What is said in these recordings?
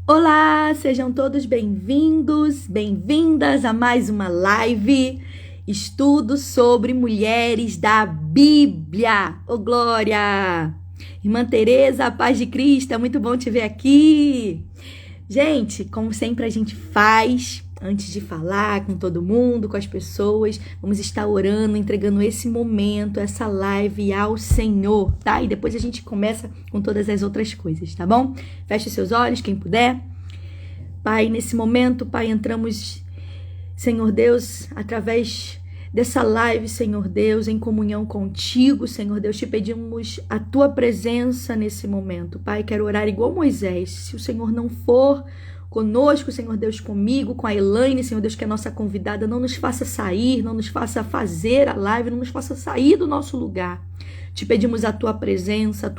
Olá, sejam todos bem-vindos, bem-vindas a mais uma live, estudo sobre mulheres da Bíblia. Ô glória! Irmã Tereza, a paz de Cristo, é muito bom te ver aqui. Gente, como sempre a gente faz, antes de falar com todo mundo, com as pessoas, vamos estar orando, entregando esse momento, essa live ao Senhor, tá? E depois a gente começa com todas as outras coisas, tá bom? Feche seus olhos, quem puder. Pai, nesse momento, Pai, entramos, Senhor Deus, através dessa live, Senhor Deus, em comunhão contigo, Senhor Deus, te pedimos a tua presença nesse momento. Pai, quero orar igual Moisés. Se o Senhor não for conosco, Senhor Deus, comigo, com a Elaine, Senhor Deus, que é a nossa convidada, não nos faça sair, não nos faça fazer a live, não nos faça sair do nosso lugar. Te pedimos a tua presença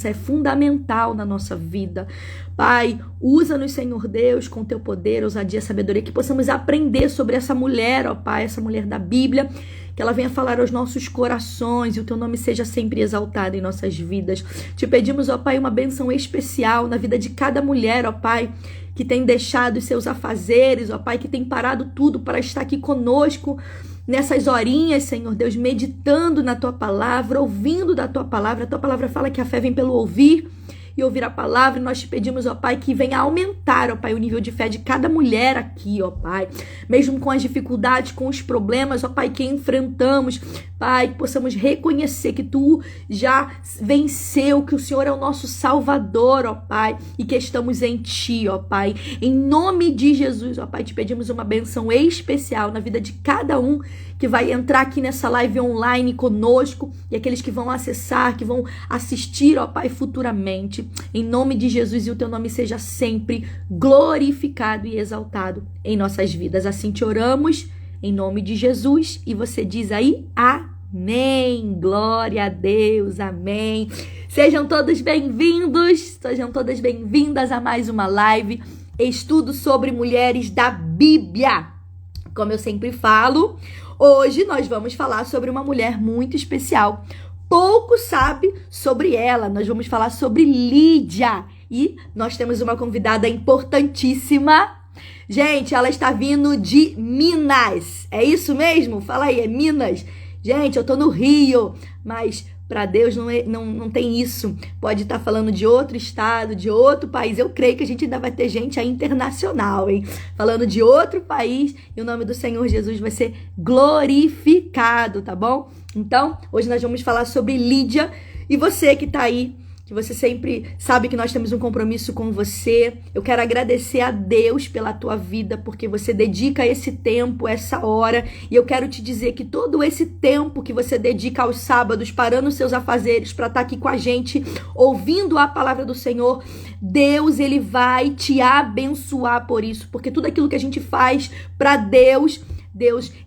é fundamental na nossa vida. Pai, usa-nos, Senhor Deus, com teu poder, ousadia, sabedoria, que possamos aprender sobre essa mulher, ó Pai, essa mulher da Bíblia, que ela venha falar aos nossos corações e o teu nome seja sempre exaltado em nossas vidas. Te pedimos, ó Pai, uma bênção especial na vida de cada mulher, ó Pai, que tem deixado os seus afazeres, ó Pai, que tem parado tudo para estar aqui conosco nessas horinhas, Senhor Deus, meditando na tua palavra, ouvindo da tua palavra. A tua palavra fala que a fé vem pelo ouvir e ouvir a palavra, e nós te pedimos, ó Pai, que venha aumentar, ó Pai, o nível de fé de cada mulher aqui, ó Pai, mesmo com as dificuldades, com os problemas, ó Pai, que enfrentamos, Pai, que possamos reconhecer que tu já venceu, que o Senhor é o nosso Salvador, ó Pai, e que estamos em ti, ó Pai, em nome de Jesus, ó Pai, te pedimos uma bênção especial na vida de cada um que vai entrar aqui nessa live online conosco e aqueles que vão acessar, que vão assistir, ó Pai, futuramente. Em nome de Jesus, e o teu nome seja sempre glorificado e exaltado em nossas vidas. Assim te oramos, em nome de Jesus. E você diz aí, amém. Glória a Deus, amém. Sejam todos bem-vindos, sejam todas bem-vindas a mais uma live, estudo sobre mulheres da Bíblia. Como eu sempre falo, hoje nós vamos falar sobre uma mulher muito especial. Pouco sabe sobre ela. Nós vamos falar sobre Lídia. E nós temos uma convidada importantíssima. Gente, ela está vindo de Minas. É isso mesmo? Fala aí, é Minas? Gente, eu tô no Rio, mas para Deus não tem isso. Pode estar falando de outro estado, de outro país. Eu creio que a gente ainda vai ter gente aí internacional, hein? Falando de outro país, e o nome do Senhor Jesus vai ser glorificado, tá bom? Então, hoje nós vamos falar sobre Lídia. E você que tá aí, que você sempre sabe que nós temos um compromisso com você, eu quero agradecer a Deus pela tua vida, porque você dedica esse tempo, essa hora, e eu quero te dizer que todo esse tempo que você dedica aos sábados, parando os seus afazeres para estar aqui com a gente, ouvindo a palavra do Senhor, Deus, ele vai te abençoar por isso, porque tudo aquilo que a gente faz para Deus,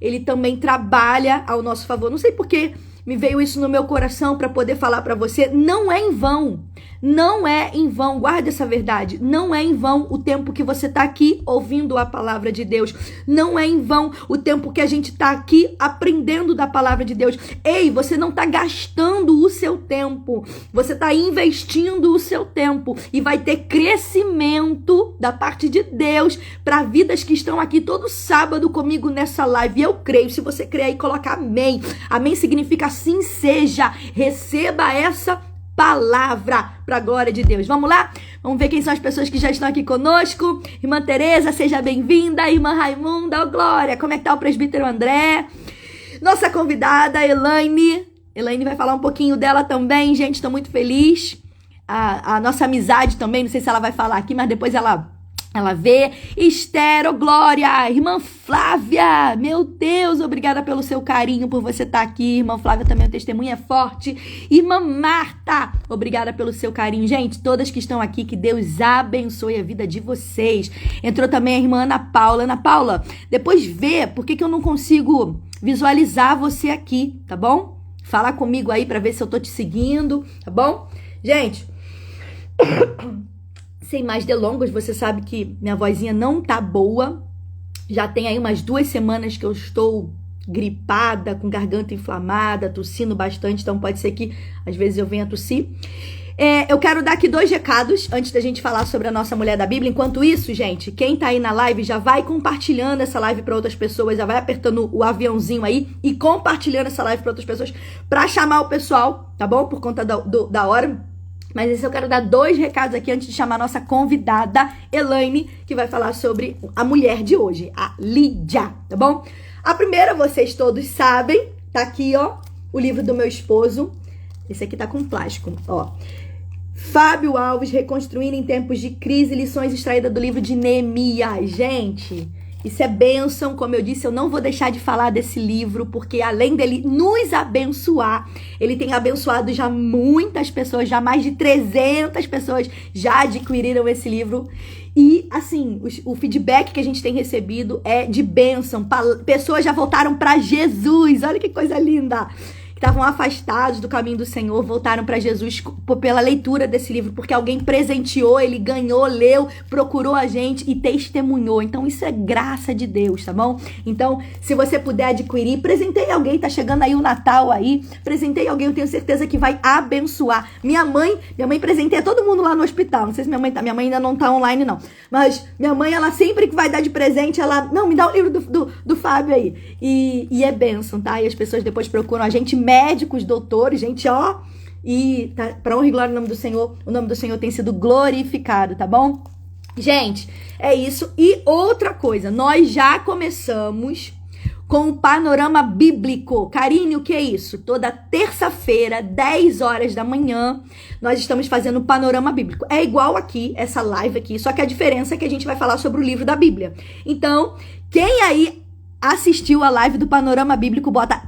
ele também trabalha ao nosso favor. Não sei por que me veio isso no meu coração para poder falar para você. Não é em vão. Não é em vão. Guarda essa verdade. Não é em vão o tempo que você está aqui ouvindo a palavra de Deus. Não é em vão o tempo que a gente está aqui aprendendo da palavra de Deus. Ei, você não está gastando o seu tempo. Você está investindo o seu tempo. E vai ter crescimento da parte de Deus para vidas que estão aqui todo sábado comigo nessa live. E eu creio. Se você crê aí, coloca amém. Amém significa assim seja. Receba essa palavra para a glória de Deus. Vamos lá? Vamos ver quem são as pessoas que já estão aqui conosco. Irmã Tereza, seja bem-vinda. Irmã Raimunda, oh, glória. Como é que tá o presbítero André? Nossa convidada, Elaine. Elaine vai falar um pouquinho dela também, gente. Estou muito feliz. A nossa amizade também, não sei se ela vai falar aqui, mas depois ela vê. Esther, oh, glória. Irmã Flávia, meu Deus, obrigada pelo seu carinho, por você estar aqui. Irmã Flávia também, o testemunho é forte. Irmã Marta, obrigada pelo seu carinho. Gente, todas que estão aqui, que Deus abençoe a vida de vocês. Entrou também a irmã Ana Paula. Ana Paula, depois vê por que eu não consigo visualizar você aqui, tá bom? Fala comigo aí pra ver se eu tô te seguindo, tá bom? Gente... Sem mais delongas, você sabe que minha vozinha não tá boa. Já tem aí umas 2 semanas que eu estou gripada, com garganta inflamada, tossindo bastante. Então pode ser que às vezes eu venha tossir. Eu quero dar aqui 2 recados antes da gente falar sobre a nossa mulher da Bíblia. Enquanto isso, gente, quem tá aí na live já vai compartilhando essa live para outras pessoas, já vai apertando o aviãozinho aí e compartilhando essa live para outras pessoas para chamar o pessoal, tá bom? Por conta da hora. Mas esse eu quero dar 2 recados aqui antes de chamar a nossa convidada, Elaine, que vai falar sobre a mulher de hoje, a Lídia, tá bom? A primeira, vocês todos sabem, tá aqui, ó, o livro do meu esposo. Esse aqui tá com plástico, ó. Fábio Alves, Reconstruindo em Tempos de Crise, lições extraídas do livro de Neemias. Gente, isso é bênção. Como eu disse, eu não vou deixar de falar desse livro, porque além dele nos abençoar, ele tem abençoado já muitas pessoas, já mais de 300 pessoas já adquiriram esse livro. E, assim, o feedback que a gente tem recebido é de bênção. Pessoas já voltaram para Jesus. Olha que coisa linda! Que estavam afastados do caminho do Senhor, voltaram para Jesus pela leitura desse livro, porque alguém presenteou, ele ganhou, leu, procurou a gente e testemunhou. Então isso é graça de Deus, tá bom? Então, se você puder adquirir, presenteie alguém, tá chegando aí o Natal aí, presenteie alguém, eu tenho certeza que vai abençoar. Minha mãe presenteia todo mundo lá no hospital. Não sei se minha mãe ainda não tá online não, mas minha mãe, ela sempre que vai dar de presente, ela, não, me dá o livro do Fábio aí. E é bênção, tá? E as pessoas depois procuram a gente, médicos, doutores, gente, ó, e tá, pra honra e glória no nome do Senhor, o nome do Senhor tem sido glorificado, tá bom? Gente, é isso. E outra coisa, nós já começamos com o panorama bíblico. Karine, o que é isso? Toda terça-feira, 10 horas da manhã, nós estamos fazendo o panorama bíblico. É igual aqui, essa live aqui, só que a diferença é que a gente vai falar sobre o livro da Bíblia. Então, quem aí assistiu a live do Panorama Bíblico, bota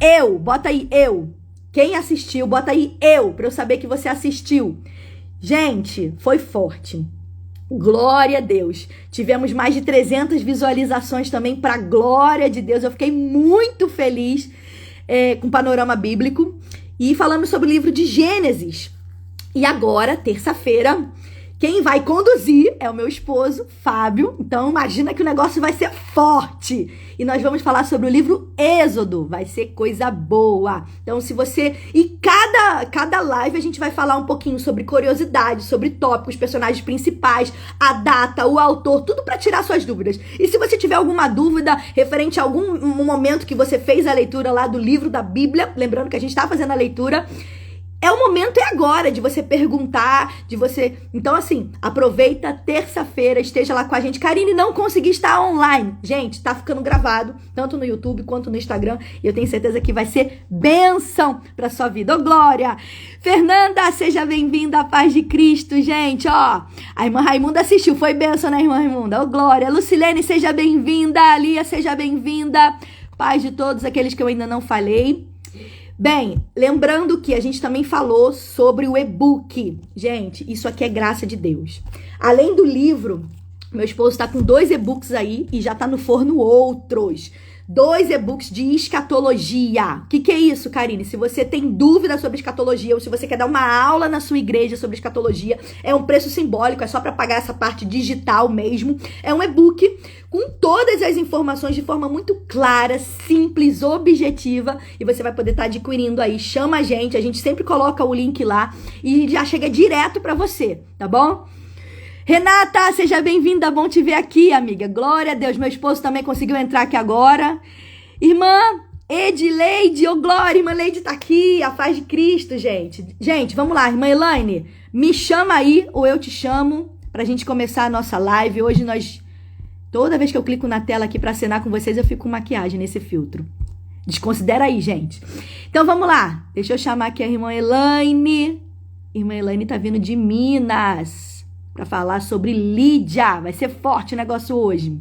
aí eu. Quem assistiu, bota aí eu, pra eu saber que você assistiu. Gente, foi forte. Glória a Deus. Tivemos mais de 300 visualizações também, pra glória de Deus. Eu fiquei muito feliz com o Panorama Bíblico. E falamos sobre o livro de Gênesis. E agora, terça-feira, quem vai conduzir é o meu esposo, Fábio. Então, imagina que o negócio vai ser forte. E nós vamos falar sobre o livro Êxodo. Vai ser coisa boa. Então, se você... E cada live a gente vai falar um pouquinho sobre curiosidades, sobre tópicos, personagens principais, a data, o autor, tudo para tirar suas dúvidas. E se você tiver alguma dúvida referente a algum momento que você fez a leitura lá do livro da Bíblia, lembrando que a gente está fazendo a leitura... É o momento, é agora, de você perguntar, de você... Então, assim, aproveita terça-feira, esteja lá com a gente. Karine, não consegui estar online. Gente, tá ficando gravado, tanto no YouTube quanto no Instagram. E eu tenho certeza que vai ser bênção pra sua vida. Ô, Glória! Fernanda, seja bem-vinda à paz de Cristo, gente. Ó, a irmã Raimunda assistiu, foi bênção, né, irmã Raimunda? Ô, Glória! Lucilene, seja bem-vinda. Lia, seja bem-vinda. Paz de todos aqueles que eu ainda não falei. Bem, lembrando que a gente também falou sobre o e-book. Gente, isso aqui é graça de Deus. Além do livro, meu esposo está com 2 e-books aí e já está no forno outros. 2 e-books de escatologia. O que é isso, Karine? Se você tem dúvida sobre escatologia ou se você quer dar uma aula na sua igreja sobre escatologia, é um preço simbólico, é só para pagar essa parte digital mesmo. É um e-book com todas as informações de forma muito clara, simples, objetiva, e você vai poder estar adquirindo aí. Chama a gente sempre coloca o link lá e já chega direto para você, tá bom? Renata, seja bem-vinda, bom te ver aqui, amiga. Glória a Deus, meu esposo também conseguiu entrar aqui agora. Irmã Edileide, ô glória, irmã Leide tá aqui, a paz de Cristo, gente. Gente, vamos lá, irmã Elaine, me chama aí, ou eu te chamo, pra gente começar a nossa live. Hoje nós, toda vez que eu clico na tela aqui pra acenar com vocês, eu fico com maquiagem nesse filtro. Desconsidera aí, gente. Então vamos lá, deixa eu chamar aqui a irmã Elaine. Irmã Elaine tá vindo de Minas para falar sobre Lídia. Vai ser forte o negócio hoje.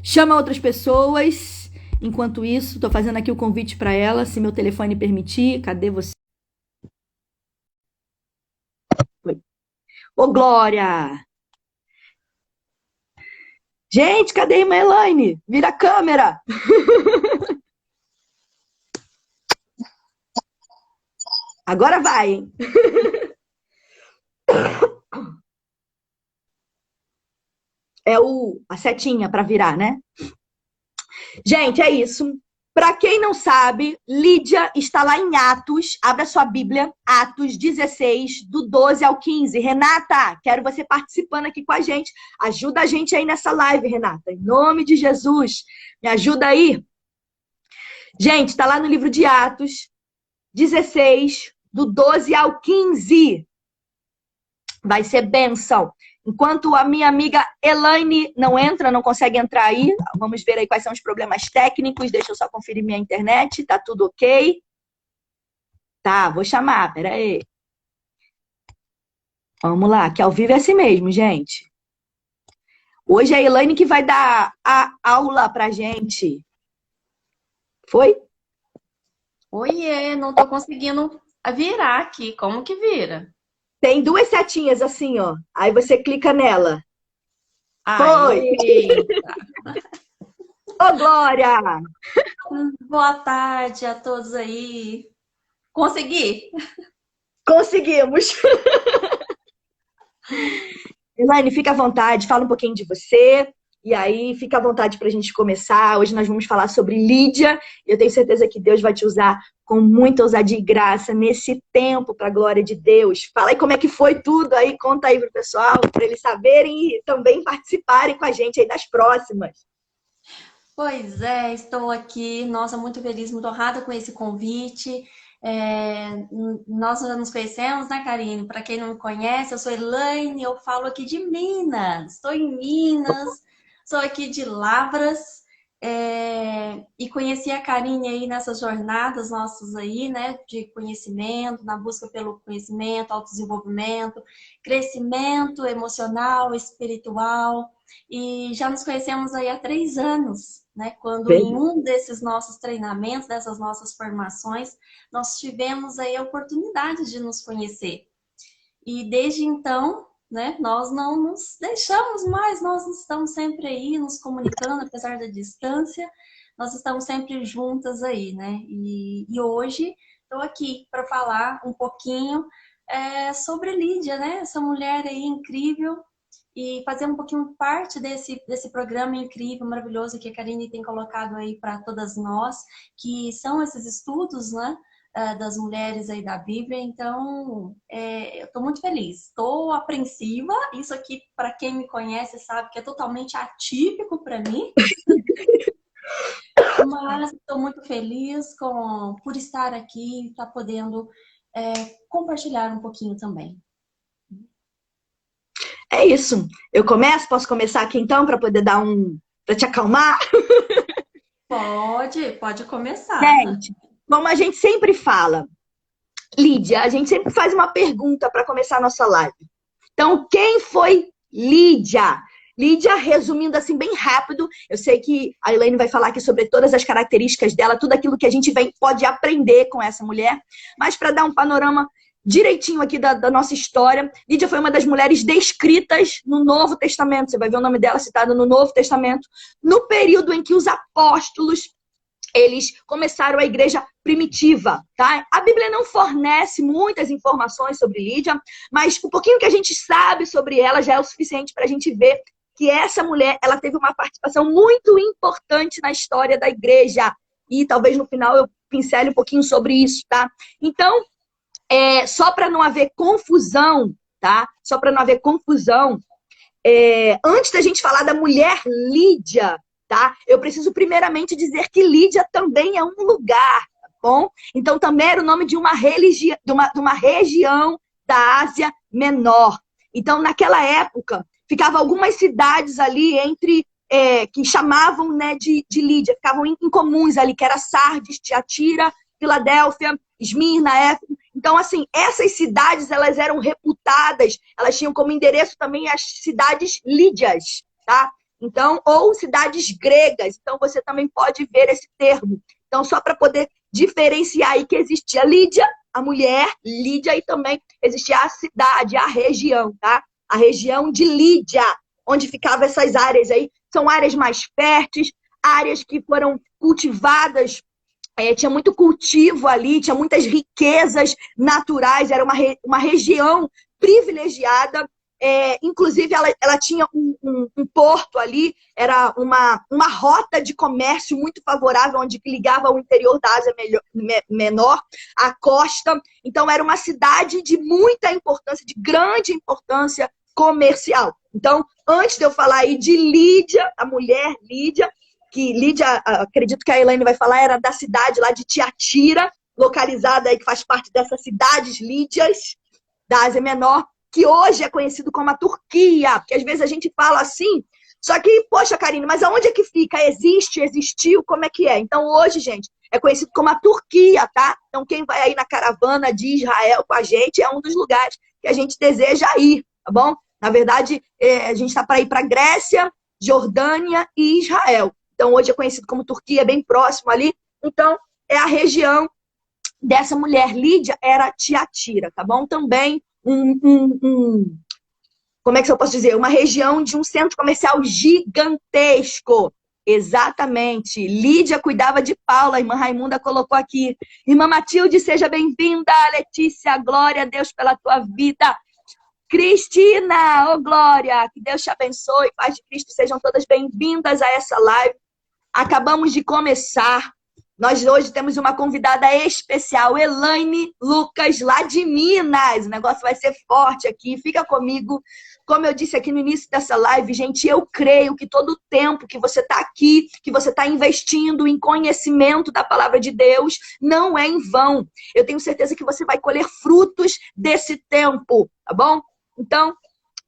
Chama outras pessoas. Enquanto isso, tô fazendo aqui o convite para ela, se meu telefone permitir. Cadê você? Oi. Ô, Glória! Gente, cadê a irmã Elaine? Vira a câmera! Agora vai, hein? É a setinha para virar, né? Gente, é isso. Para quem não sabe, Lídia está lá em Atos. Abra sua Bíblia, Atos 16, do 12 ao 15. Renata, quero você participando aqui com a gente. Ajuda a gente aí nessa live, Renata. Em nome de Jesus. Me ajuda aí. Gente, está lá no livro de Atos 16, do 12 ao 15. Vai ser bênção. Enquanto a minha amiga Elaine não entra, não consegue entrar aí, vamos ver aí quais são os problemas técnicos. Deixa eu só conferir minha internet, tá tudo ok? Tá, vou chamar, peraí. Vamos lá, que ao vivo é assim mesmo, gente. Hoje é a Elaine que vai dar a aula pra gente. Foi? Oiê, não tô conseguindo virar aqui. Como que vira? Tem duas setinhas assim, ó. Aí você clica nela. Foi! Aê! Ô, Glória! Boa tarde a todos aí. Consegui? Conseguimos! Elaine, fica à vontade, fala um pouquinho de você. E aí, fica à vontade para a gente começar. Hoje nós vamos falar sobre Lídia. Eu tenho certeza que Deus vai te usar com muita ousadia e graça nesse tempo, para a glória de Deus. Fala aí como é que foi tudo aí, conta aí para o pessoal, para eles saberem e também participarem com a gente aí das próximas. Pois é, estou aqui. Nossa, muito feliz, muito honrada com esse convite. Nós já nos conhecemos, né, Karine? Para quem não me conhece, eu sou Elaine, eu falo aqui de Minas. Estou em Minas, sou aqui de Lavras. E conheci a Karine aí nessas jornadas nossas aí, né, de conhecimento, na busca pelo conhecimento, autodesenvolvimento, crescimento emocional, espiritual. E já nos conhecemos aí há 3 anos, né? Quando em um desses nossos treinamentos, dessas nossas formações, nós tivemos aí a oportunidade de nos conhecer. E desde então, né, nós não nos deixamos mais, nós estamos sempre aí nos comunicando, apesar da distância, nós estamos sempre juntas aí, né? E hoje estou aqui para falar um pouquinho sobre Lídia, né? Essa mulher aí incrível, e fazer um pouquinho parte desse programa incrível, maravilhoso que a Karine tem colocado aí para todas nós, que são esses estudos, né, das mulheres aí da Bíblia. Então, eu estou muito feliz, estou apreensiva. Isso aqui, para quem me conhece, sabe que é totalmente atípico para mim, mas estou muito feliz por estar aqui e estar podendo compartilhar um pouquinho também. É isso. Eu começo? Posso começar aqui então para poder dar para te acalmar? Pode começar. Gente, como a gente sempre fala, Lídia, a gente sempre faz uma pergunta para começar a nossa live. Então, quem foi Lídia? Lídia, resumindo assim bem rápido, eu sei que a Elaine vai falar aqui sobre todas as características dela, tudo aquilo que a gente pode aprender com essa mulher, mas para dar um panorama direitinho aqui da nossa história, Lídia foi uma das mulheres descritas no Novo Testamento. Você vai ver o nome dela citado no Novo Testamento, no período em que os apóstolos, eles começaram a igreja primitiva, tá? A Bíblia não fornece muitas informações sobre Lídia, mas o pouquinho que a gente sabe sobre ela já é o suficiente para a gente ver que essa mulher, ela teve uma participação muito importante na história da igreja. E talvez no final eu pincele um pouquinho sobre isso, tá? Então, só para não haver confusão, tá? Só para não haver confusão, antes da gente falar da mulher Lídia, tá? Eu preciso primeiramente dizer que Lídia também é um lugar, tá bom? Então também era o nome de uma religião, de uma região da Ásia Menor. Então naquela época ficavam algumas cidades ali que chamavam, né, de Lídia, ficavam incomuns ali, que era Sardes, Tiatira, Filadélfia, Esmirna, Éfeso. Então, assim, essas cidades, elas eram reputadas, elas tinham como endereço também as cidades lídias, tá? Então, ou cidades gregas. Então, você também pode ver esse termo. Então, só para poder diferenciar aí que existia Lídia, a mulher, Lídia, e também existia a cidade, a região, tá? A região de Lídia, onde ficavam essas áreas aí. São áreas mais férteis, áreas que foram cultivadas, tinha muito cultivo ali, tinha muitas riquezas naturais, era uma região privilegiada Inclusive, ela tinha um porto ali, era uma rota de comércio muito favorável, onde ligava o interior da Ásia Menor à costa. Então, era uma cidade de muita importância, de grande importância comercial. Então, antes de eu falar aí de Lídia, a mulher Lídia, que Lídia, acredito que a Elaine vai falar, era da cidade lá de Tiatira, localizada aí, que faz parte dessas cidades lídias da Ásia Menor, que hoje é conhecido como a Turquia, porque às vezes a gente fala assim, só que, poxa, Karine, mas aonde é que fica? Existiu, como é que é? Então, hoje, gente, é conhecido como a Turquia, tá? Então, quem vai aí na caravana de Israel com a gente é um dos lugares que a gente deseja ir, tá bom? Na verdade, a gente está para ir para Grécia, Jordânia e Israel. Então, hoje é conhecido como Turquia, é bem próximo ali. Então, é a região dessa mulher. Lídia era Tiatira, tá bom? Também como é que eu posso dizer? Uma região de um centro comercial gigantesco. Exatamente. Lídia cuidava de Paula, a irmã Raimunda colocou aqui. Irmã Matilde, seja bem-vinda. Letícia, glória a Deus pela tua vida. Cristina, glória, que Deus te abençoe, paz de Cristo, sejam todas bem-vindas a essa live. Acabamos de começar, nós hoje temos uma convidada especial, Elaine Lucas, lá de Minas. O negócio vai ser forte aqui, fica comigo. Como eu disse aqui no início dessa live, gente, eu creio que todo o tempo que você está aqui, que você está investindo em conhecimento da palavra de Deus, não é em vão. Eu tenho certeza que você vai colher frutos desse tempo, tá bom? Então,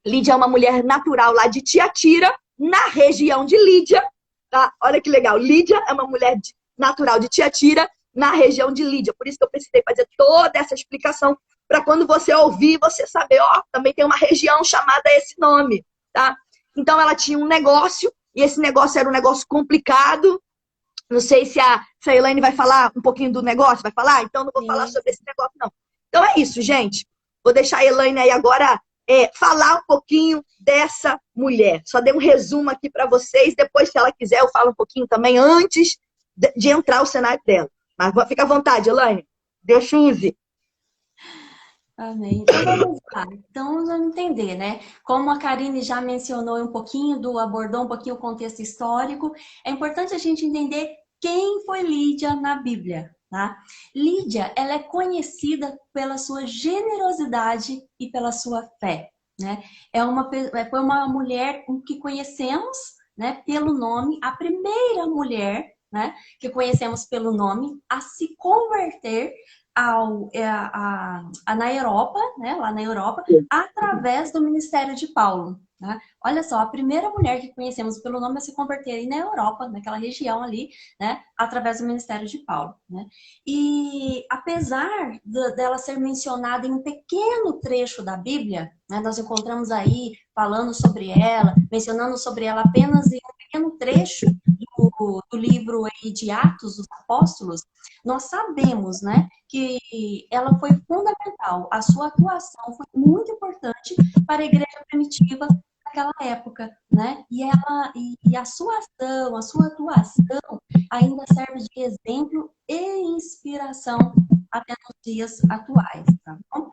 Lídia é uma mulher natural lá de Tiatira, na região de Lídia, tá? Olha que legal, Lídia é uma mulher natural de Tiatira, na região de Lídia. Por isso que eu precisei fazer toda essa explicação, para quando você ouvir, você saber, ó, também tem uma região chamada esse nome, tá? Então, ela tinha um negócio, e esse negócio era um negócio complicado. Não sei se a Elaine vai falar um pouquinho do negócio, vai falar? Então, não vou falar sobre esse negócio, não. Então, é isso, gente. Vou deixar a Elaine aí agora falar um pouquinho dessa mulher. Só dei um resumo aqui para vocês. Depois, se ela quiser, eu falo um pouquinho também antes de entrar o cenário dela. Mas fica à vontade, Elaine. Deus te use. Amém. Então vamos lá. Então vamos entender, né? Como a Karine já mencionou um pouquinho, abordou um pouquinho o contexto histórico, é importante a gente entender quem foi Lídia na Bíblia, tá? Lídia, ela é conhecida pela sua generosidade e pela sua fé, né? Foi uma mulher que conhecemos, né, pelo nome, a primeira mulher, né, que conhecemos pelo nome a se converter na Europa, né, lá na Europa, através do ministério de Paulo. Né? Olha só, a primeira mulher que conhecemos pelo nome a se converter aí na Europa, naquela região ali, né, através do ministério de Paulo. Né? E apesar dela ser mencionada em um pequeno trecho da Bíblia, né, nós encontramos aí falando sobre ela, mencionando sobre ela apenas em um pequeno trecho do livro aí de Atos dos Apóstolos, nós sabemos, né, que ela foi fundamental, a sua atuação foi muito importante para a igreja primitiva naquela época, né? E a sua ação, a sua atuação ainda serve de exemplo e inspiração até nos dias atuais, tá bom?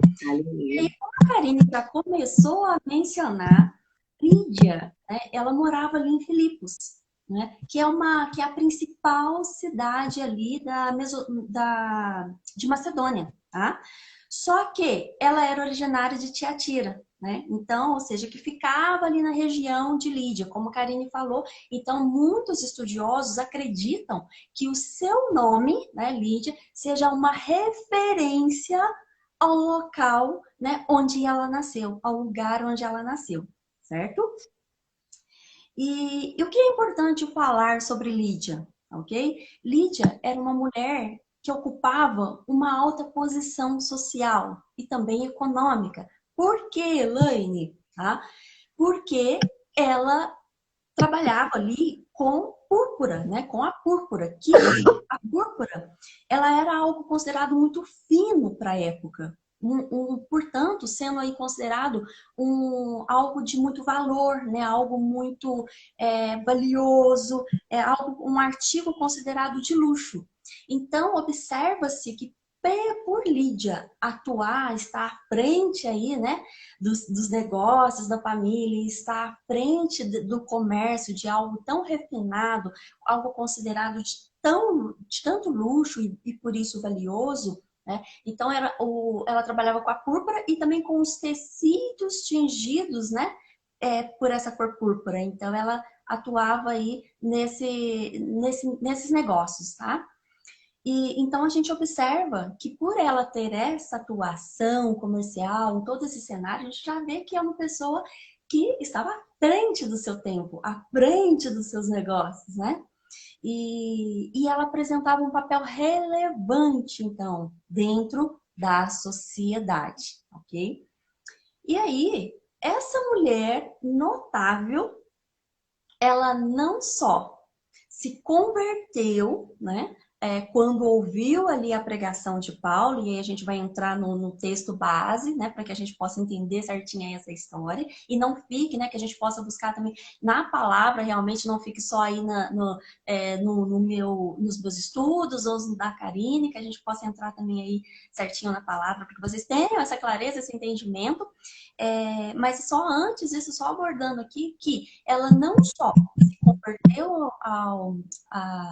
E como a Karine já começou a mencionar, Lídia, né, ela morava ali em Filipos, né, que é a principal cidade ali de Macedônia, tá? Só que ela era originária de Tiatira, né? Então, ou seja, que ficava ali na região de Lídia, como a Karine falou. Então, muitos estudiosos acreditam que o seu nome, né, Lídia, seja uma referência ao local, né, onde ela nasceu, ao lugar onde ela nasceu, certo? E o que é importante falar sobre Lídia, ok? Lídia era uma mulher que ocupava uma alta posição social e também econômica. Por que, Elaine? Tá? Porque ela trabalhava ali com púrpura, né? Com a púrpura, que a púrpura, ela era algo considerado muito fino para a época. Portanto, sendo aí considerado algo de muito valor, né? Algo muito valioso, um artigo considerado de luxo. Então, observa-se que por Lídia atuar, estar à frente aí, né, dos negócios da família, estar à frente do comércio, de algo tão refinado, algo considerado de tanto luxo e por isso valioso, né? Então ela trabalhava com a púrpura e também com os tecidos tingidos, né, por essa cor púrpura. Então ela atuava aí nesses negócios, tá? E então a gente observa que por ela ter essa atuação comercial em todo esse cenário, a gente já vê que é uma pessoa que estava à frente do seu tempo, à frente dos seus negócios, né? E ela apresentava um papel relevante, então, dentro da sociedade, ok? E aí, essa mulher notável, ela não só se converteu, né? Quando ouviu ali a pregação de Paulo, e aí a gente vai entrar no texto base, né, para que a gente possa entender certinho essa história, e não fique, né, que a gente possa buscar também na palavra, realmente não fique só aí nos meus estudos, ou da Karine, que a gente possa entrar também aí certinho na palavra, para que vocês tenham essa clareza, esse entendimento, mas só antes, isso só abordando aqui, que ela não só se converteu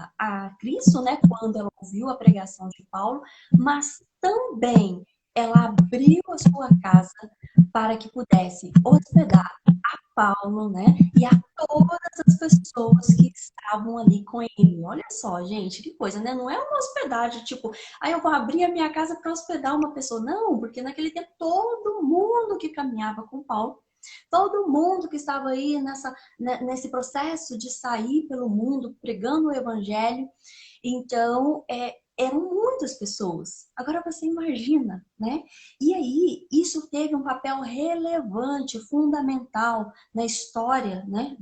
a Cristo, né, quando ela ouviu a pregação de Paulo, mas também ela abriu a sua casa para que pudesse hospedar a Paulo, né, e a todas as pessoas que estavam ali com ele. Olha só, gente, que coisa, né? Não é uma hospedagem, tipo, aí eu vou abrir a minha casa para hospedar uma pessoa. Não, porque naquele tempo todo mundo que caminhava com Paulo, todo mundo que estava aí nesse processo de sair pelo mundo pregando o evangelho, então eram muitas pessoas. Agora você imagina, né? E aí isso teve um papel relevante, fundamental na história, né,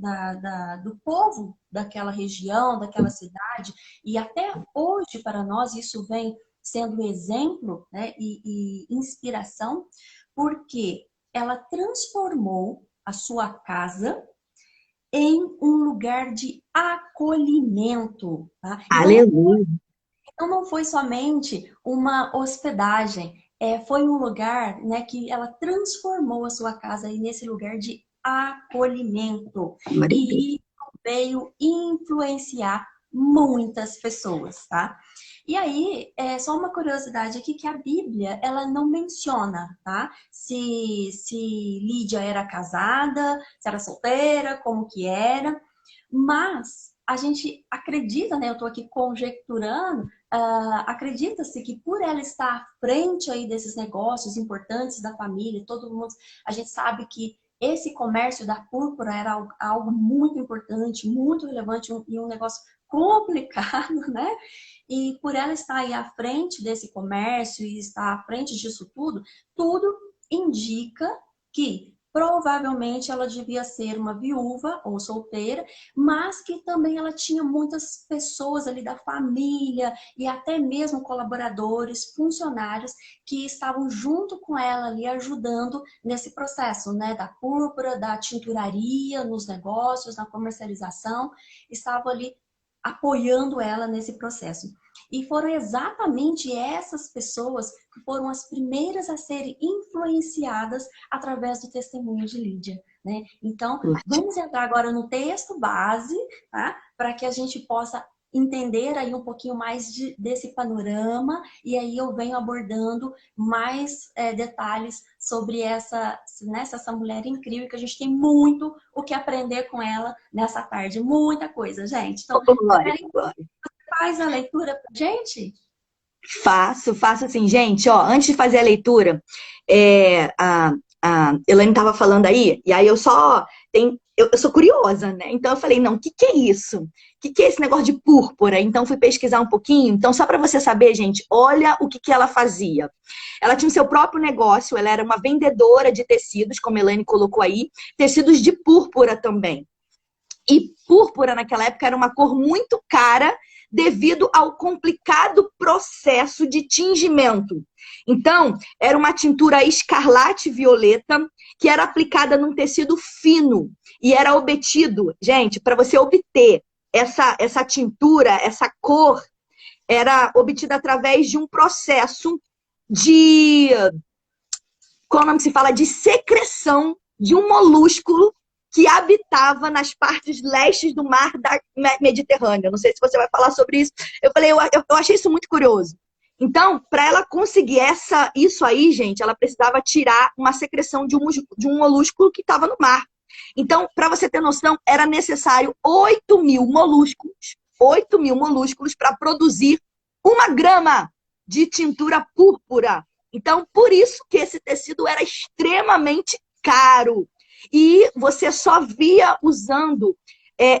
do povo daquela região, daquela cidade, e até hoje para nós isso vem sendo exemplo, né, e inspiração, porque ela transformou a sua casa em um lugar de acolhimento. Tá? Aleluia. Então não foi somente uma hospedagem, foi um lugar, né, que ela transformou a sua casa aí nesse lugar de acolhimento. Glória a Deus. E isso veio influenciar muitas pessoas, tá? E aí, só uma curiosidade aqui, que a Bíblia, ela não menciona, tá? Se Lídia era casada, se era solteira, como que era, mas a gente acredita, né? Eu estou aqui conjecturando, acredita-se que por ela estar à frente aí desses negócios importantes da família, todo mundo, a gente sabe que esse comércio da púrpura era algo muito importante, muito relevante e um negócio complicado, né? E por ela estar aí à frente desse comércio e estar à frente disso tudo, tudo indica que provavelmente ela devia ser uma viúva ou solteira, mas que também ela tinha muitas pessoas ali da família e até mesmo colaboradores, funcionários que estavam junto com ela ali ajudando nesse processo, né, da púrpura, da tinturaria, nos negócios, na comercialização, estavam ali apoiando ela nesse processo. E foram exatamente essas pessoas que foram as primeiras a serem influenciadas através do testemunho de Lídia, né? Então, vamos entrar agora no texto base, tá? Para que a gente possa entender aí um pouquinho mais desse panorama, e aí eu venho abordando mais detalhes sobre essa mulher incrível, que a gente tem muito o que aprender com ela nessa tarde, muita coisa, gente. Então, Glória, glória. faz a leitura pra gente? Faço assim, gente, ó, antes de fazer a leitura, a Elaine estava falando aí, e aí eu sou curiosa, né? Então eu falei, não, o que é isso? O que é esse negócio de púrpura? Então fui pesquisar um pouquinho. Então, só para você saber, gente, olha o que ela fazia. Ela tinha o seu próprio negócio, ela era uma vendedora de tecidos, como a Elaine colocou aí, tecidos de púrpura também. E púrpura naquela época era uma cor muito cara devido ao complicado processo de tingimento. Então, era uma tintura escarlate violeta que era aplicada num tecido fino e era obtido, gente, para você obter essa tintura, essa cor, era obtida através de um processo de, como se fala, de secreção de um molúsculo que habitava nas partes lestes do mar da Mediterrânea. Não sei se você vai falar sobre isso. Eu falei, eu achei isso muito curioso. Então, para ela conseguir isso aí, gente, ela precisava tirar uma secreção de um molúsculo que estava no mar. Então, para você ter noção, era necessário 8.000 molúsculos para produzir 1 grama de tintura púrpura. Então, por isso que esse tecido era extremamente caro. E você só via usando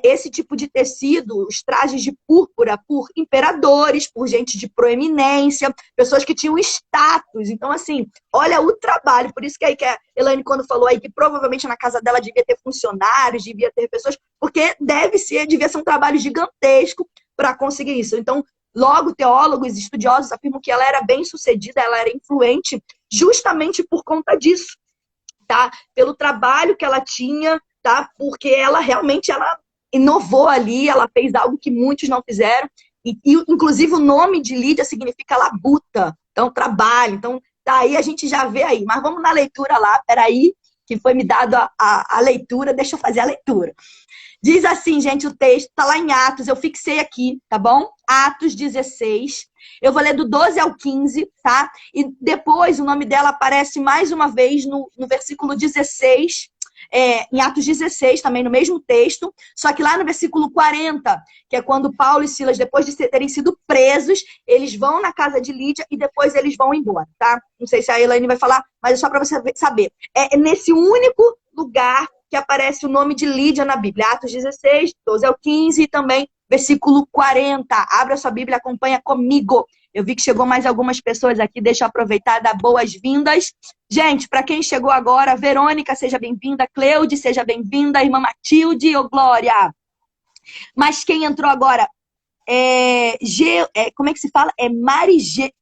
esse tipo de tecido, os trajes de púrpura, por imperadores, por gente de proeminência, pessoas que tinham status. Então, assim, olha o trabalho. Por isso que aí que a Elaine, quando falou aí que provavelmente na casa dela devia ter funcionários, devia ter pessoas, porque devia ser um trabalho gigantesco para conseguir isso. Então, logo, teólogos, estudiosos afirmam que ela era bem-sucedida, ela era influente justamente por conta disso, tá? Pelo trabalho que ela tinha, tá? Porque ela realmente inovou ali, ela fez algo que muitos não fizeram. E inclusive, o nome de Lídia significa labuta, então trabalho. Então, daí a gente já vê aí. Mas vamos na leitura lá, peraí, que foi me dado a leitura, deixa eu fazer a leitura. Diz assim, gente, o texto tá lá em Atos, eu fixei aqui, tá bom? Atos 16. Eu vou ler do 12 ao 15, tá? E depois o nome dela aparece mais uma vez no versículo 16, em Atos 16, também no mesmo texto, só que lá no versículo 40, que é quando Paulo e Silas, depois de terem sido presos, eles vão na casa de Lídia e depois eles vão embora, tá? Não sei se a Elaine vai falar, mas é só para você saber. É nesse único lugar que aparece o nome de Lídia na Bíblia. Atos 16, 12 ao 15 e também versículo 40. Abra sua Bíblia, acompanha comigo. Eu vi que chegou mais algumas pessoas aqui, deixa eu aproveitar e dar boas-vindas. Gente, para quem chegou agora, Verônica, seja bem-vinda. Cleude, seja bem-vinda. Irmã Matilde, ô Glória. Mas quem entrou agora como é que se fala? Mari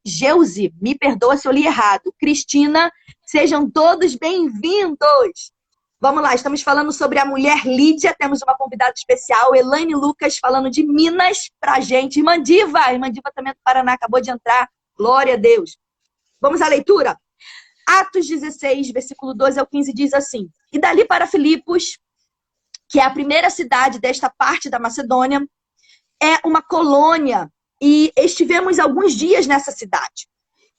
Geuze, me perdoa se eu li errado. Cristina, sejam todos bem-vindos. Vamos lá, estamos falando sobre a mulher Lídia, temos uma convidada especial, Elaine Lucas, falando de Minas pra gente. Irmã Diva também é do Paraná, acabou de entrar, glória a Deus. Vamos à leitura? Atos 16, versículo 12 ao 15 diz assim: E dali para Filipos, que é a primeira cidade desta parte da Macedônia, é uma colônia, e estivemos alguns dias nessa cidade.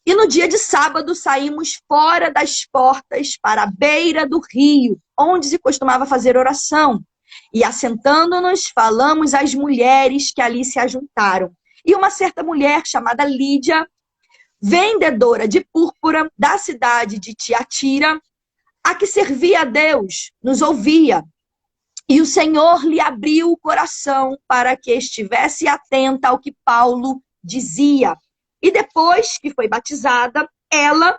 E no dia de sábado saímos fora das portas para a beira do rio, onde se costumava fazer oração. E assentando-nos, falamos às mulheres que ali se ajuntaram. E uma certa mulher chamada Lídia, vendedora de púrpura da cidade de Tiatira, a que servia a Deus, nos ouvia. E o Senhor lhe abriu o coração para que estivesse atenta ao que Paulo dizia. E depois que foi batizada, ela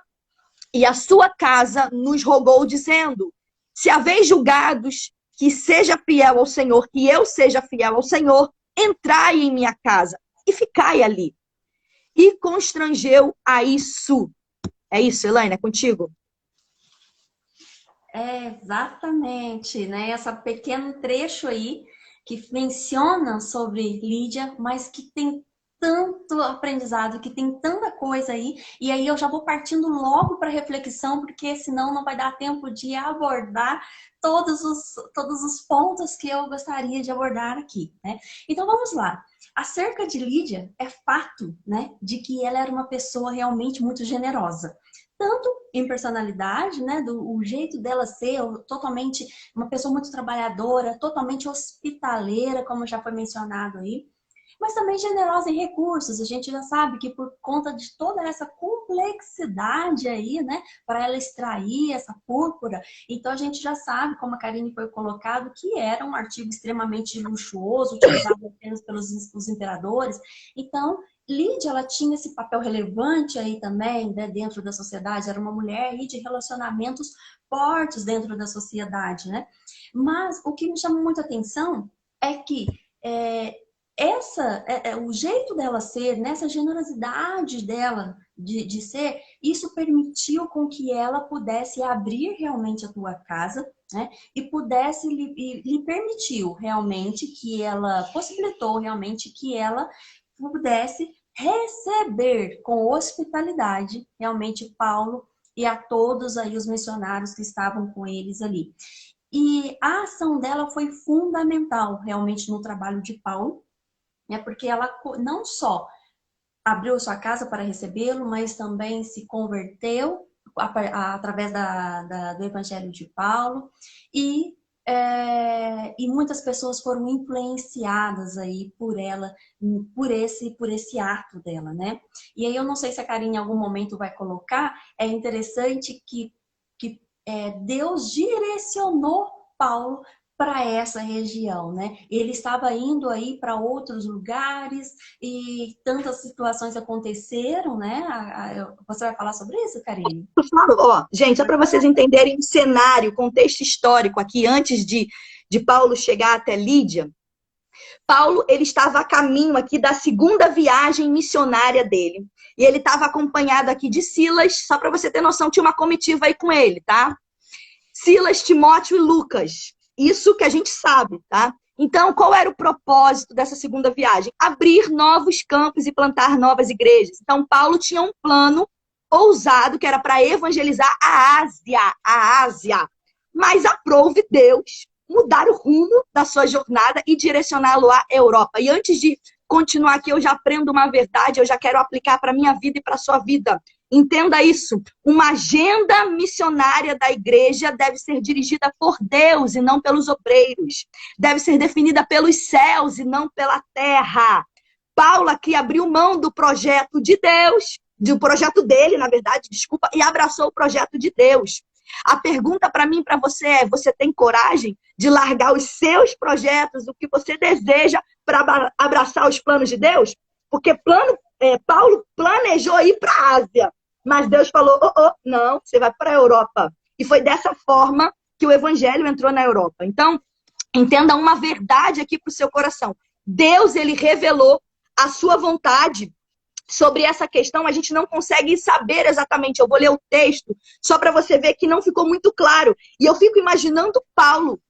e a sua casa nos rogou, dizendo: se haveis julgados que seja fiel ao Senhor, que eu seja fiel ao Senhor, entrai em minha casa e ficai ali. E constrangeu a isso. É isso, Elaine, é contigo? Exatamente, né? Esse pequeno trecho aí que menciona sobre Lídia, mas que tem tanto aprendizado, que tem tanta coisa aí, e aí eu já vou partindo logo para reflexão, porque senão não vai dar tempo de abordar todos os pontos que eu gostaria de abordar aqui, né? Então vamos lá. Acerca de Lídia, é fato, né, de que ela era uma pessoa realmente muito generosa. Tanto em personalidade, né, o jeito dela ser totalmente uma pessoa muito trabalhadora, totalmente hospitaleira, como já foi mencionado aí, mas também generosa em recursos. A gente já sabe que por conta de toda essa complexidade aí, né, para ela extrair essa púrpura, então a gente já sabe, como a Karine foi colocado, que era um artigo extremamente luxuoso, utilizado apenas pelos os imperadores. Então, Lídia, ela tinha esse papel relevante aí também, né, dentro da sociedade, era uma mulher aí de relacionamentos fortes dentro da sociedade, né? Mas o que me chama muita atenção é que o jeito dela ser, nessa generosidade dela de ser, isso permitiu com que ela pudesse abrir realmente a tua casa, né? E pudesse, lhe permitiu realmente que ela, possibilitou realmente que ela pudesse receber com hospitalidade realmente Paulo e a todos aí os missionários que estavam com eles ali. E a ação dela foi fundamental realmente no trabalho de Paulo, né? Porque ela não só abriu sua casa para recebê-lo, mas também se converteu através do Evangelho de Paulo e muitas pessoas foram influenciadas aí por ela, por esse ato dela, né? E aí eu não sei se a Karine em algum momento vai colocar, é interessante que Deus direcionou Paulo para essa região, né? Ele estava indo aí para outros lugares e tantas situações aconteceram, né? Você vai falar sobre isso, Karine? Eu falo, ó, gente, só para vocês entenderem o cenário, o contexto histórico aqui, antes de Paulo chegar até Lídia, Paulo, ele estava a caminho aqui da segunda viagem missionária dele. E ele estava acompanhado aqui de Silas, só para você ter noção, tinha uma comitiva aí com ele, tá? Silas, Timóteo e Lucas. Isso que a gente sabe, tá? Então, qual era o propósito dessa segunda viagem? Abrir novos campos e plantar novas igrejas. Então, Paulo tinha um plano ousado que era para evangelizar a Ásia. Mas aprove Deus mudar o rumo da sua jornada e direcioná-lo à Europa. E antes de continuar aqui, eu já aprendo uma verdade, eu já quero aplicar para a minha vida e para a sua vida. Entenda isso. Uma agenda missionária da igreja deve ser dirigida por Deus e não pelos obreiros. Deve ser definida pelos céus e não pela terra. Paulo aqui abriu mão do projeto de Deus, do projeto dele, na verdade, desculpa, e abraçou o projeto de Deus. A pergunta para mim e para você é: você tem coragem de largar os seus projetos, o que você deseja, para abraçar os planos de Deus? Porque Paulo planejou ir para a Ásia, mas Deus falou: não, você vai para a Europa. E foi dessa forma que o evangelho entrou na Europa. Então, entenda uma verdade aqui para o seu coração. Deus, ele revelou a sua vontade sobre essa questão. A gente não consegue saber exatamente. Eu vou ler o texto só para você ver que não ficou muito claro. E eu fico imaginando Paulo,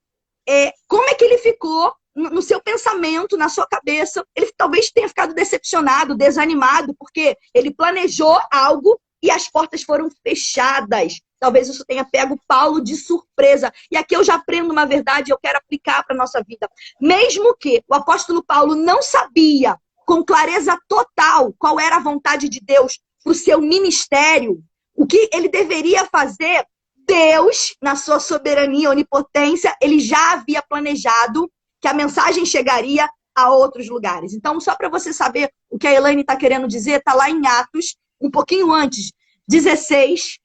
como é que ele ficou no seu pensamento, na sua cabeça. Ele talvez tenha ficado decepcionado, desanimado, porque ele planejou algo e as portas foram fechadas. Talvez isso tenha pego Paulo de surpresa. E aqui eu já aprendo uma verdade e eu quero aplicar para a nossa vida. Mesmo que o apóstolo Paulo não sabia com clareza total qual era a vontade de Deus para o seu ministério, o que ele deveria fazer, Deus, na sua soberania e onipotência, ele já havia planejado que a mensagem chegaria a outros lugares. Então, só para você saber o que a Elaine está querendo dizer, está lá em Atos, um pouquinho antes, 16,